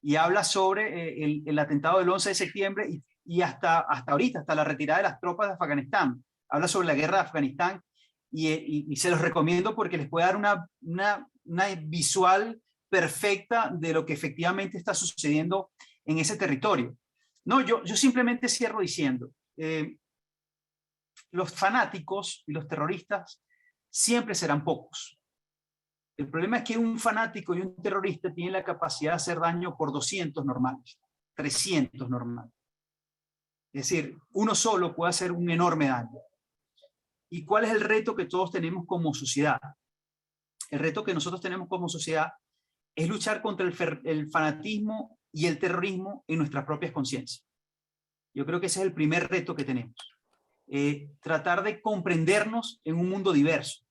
y habla sobre el atentado del 11 de septiembre y hasta ahorita, hasta la retirada de las tropas de Afganistán. Habla sobre la guerra de Afganistán y se los recomiendo porque les puede dar una visual perfecta de lo que efectivamente está sucediendo en ese territorio. No, yo simplemente cierro diciendo, los fanáticos y los terroristas siempre serán pocos. El problema es que un fanático y un terrorista tienen la capacidad de hacer daño por 200 normales, 300 normales. Es decir, uno solo puede hacer un enorme daño. ¿Y cuál es el reto que todos tenemos como sociedad? El reto que nosotros tenemos como sociedad es luchar contra el fanatismo y el terrorismo en nuestras propias conciencias. Yo creo que ese es el primer reto que tenemos. Tratar de comprendernos en un mundo diverso.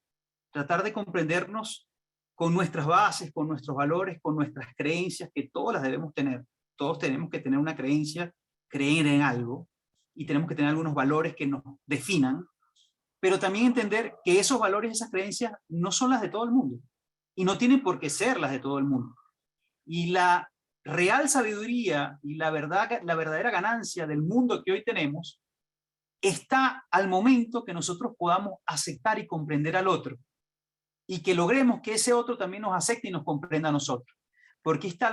Tratar de comprendernos con nuestras bases, con nuestros valores, con nuestras creencias, que todas las debemos tener. Todos tenemos que tener una creencia, creer en algo, y tenemos que tener algunos valores que nos definan, pero también entender que esos valores, esas creencias, no son las de todo el mundo, y no tienen por qué ser las de todo el mundo. Y la real sabiduría y la verdadera ganancia del mundo que hoy tenemos está al momento que nosotros podamos aceptar y comprender al otro, y que logremos que ese otro también nos acepte y nos comprenda a nosotros. Porque está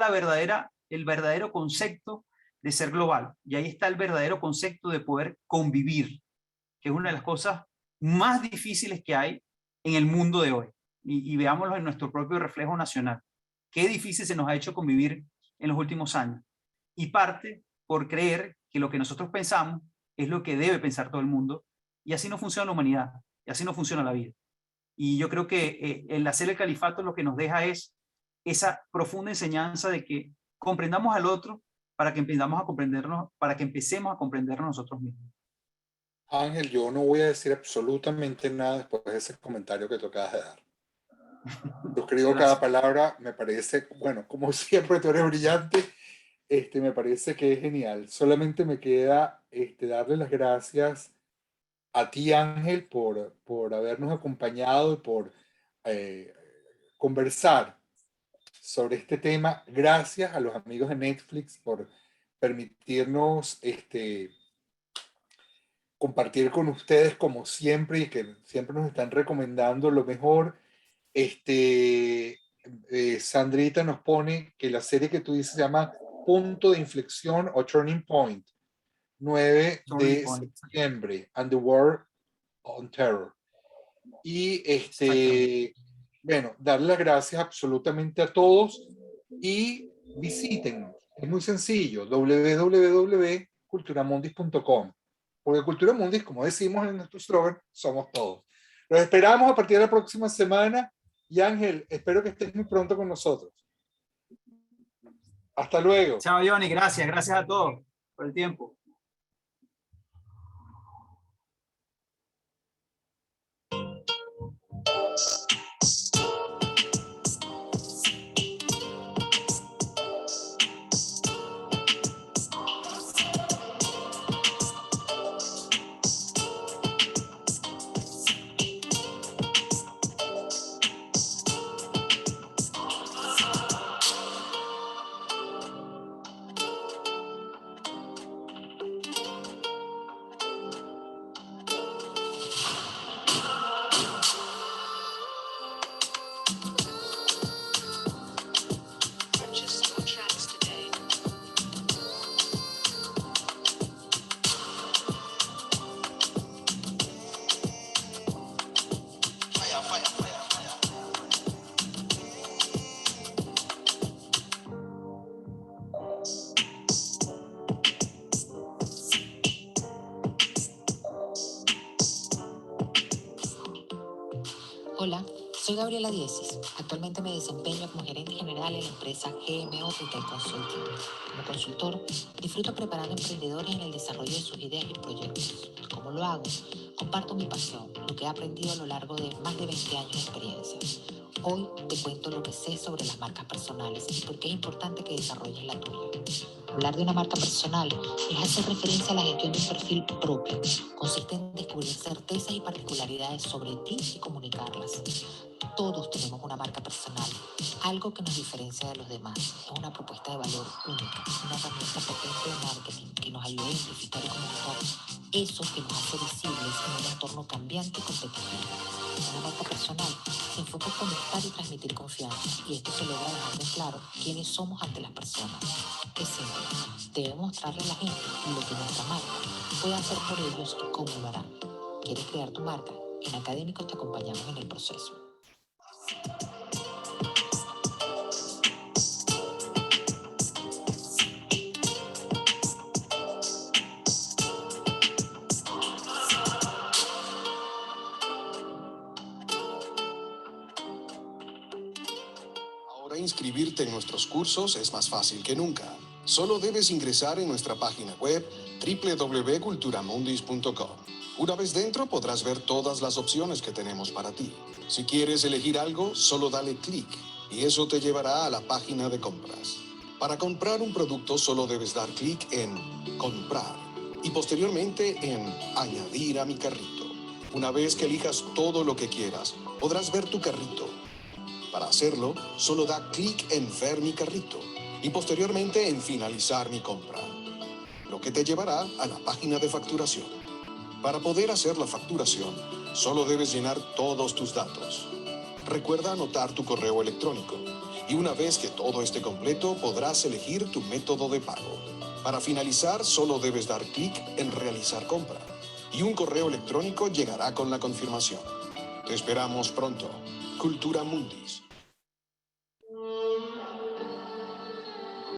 el verdadero concepto de ser global, y ahí está el verdadero concepto de poder convivir, que es una de las cosas más difíciles que hay en el mundo de hoy. Y veámoslo en nuestro propio reflejo nacional. Qué difícil se nos ha hecho convivir en los últimos años. Y parte por creer que lo que nosotros pensamos es lo que debe pensar todo el mundo, y así no funciona la humanidad, y así no funciona la vida. Y yo creo que el hacer el califato lo que nos deja es esa profunda enseñanza de que comprendamos al otro para que empezamos a comprendernos, para que empecemos a comprendernos nosotros mismos. Ángel, yo no voy a decir absolutamente nada después de ese comentario que tú acabas de dar. Suscribo cada palabra, me parece, bueno, como siempre, tú eres brillante, me parece que es genial. Solamente me queda darle las gracias a ti, Ángel, por habernos acompañado y por eh, conversar sobre este tema. Gracias a los amigos de Netflix por permitirnos compartir con ustedes como siempre y que siempre nos están recomendando lo mejor. Sandrita nos pone que la serie que tú dices se llama punto de inflexión o turning point, 9 de Turning point. septiembre, and the War on Terror. Y bueno, dar las gracias absolutamente a todos y visiten, es muy sencillo, www.culturamundis.com, porque Cultura Mundis, como decimos en nuestro slogan, somos todos. Los esperamos a partir de la próxima semana y Ángel, espero que estés muy pronto con nosotros. Hasta luego. Chao, Johnny, gracias a todos por el tiempo. Hola, soy Gabriela Diesis. Actualmente me desempeño como gerente general en la empresa GMO Retail Consulting. Como consultor, disfruto preparando emprendedores en el desarrollo de sus ideas y proyectos. ¿Cómo lo hago? Comparto mi pasión, lo que he aprendido a lo largo de más de 20 años de experiencia. Hoy te cuento lo que sé sobre las marcas personales y por qué es importante que desarrolles la tuya. Hablar de una marca personal es hacer referencia a la gestión de un perfil propio. Consiste en descubrir certezas y particularidades sobre ti y comunicarlas. Todos tenemos una marca personal, algo que nos diferencia de los demás. Es una propuesta de valor única, una herramienta potente de marketing que nos ayuda a identificar y comunicar eso que nos hace visibles en un entorno cambiante y competitivo. Una marca personal se enfoca en conectar y transmitir confianza, y esto se logra dejando en claro quiénes somos ante las personas. Es simple, debemos mostrarle a la gente lo que nuestra marca puede hacer por ellos y cómo lo hará. ¿Quieres crear tu marca? En Académicos te acompañamos en el proceso. Ahora inscribirte en nuestros cursos es más fácil que nunca. Solo debes ingresar en nuestra página web www.culturamundis.com. Una vez dentro podrás ver todas las opciones que tenemos para ti. Si quieres elegir algo, solo dale clic y eso te llevará a la página de compras. Para comprar un producto solo debes dar clic en Comprar y posteriormente en Añadir a mi carrito. Una vez que elijas todo lo que quieras, podrás ver tu carrito. Para hacerlo, solo da clic en Ver mi carrito y posteriormente en Finalizar mi compra, lo que te llevará a la página de facturación. Para poder hacer la facturación, solo debes llenar todos tus datos. Recuerda anotar tu correo electrónico y una vez que todo esté completo, podrás elegir tu método de pago. Para finalizar, solo debes dar clic en Realizar compra y un correo electrónico llegará con la confirmación. Te esperamos pronto. Cultura Mundis.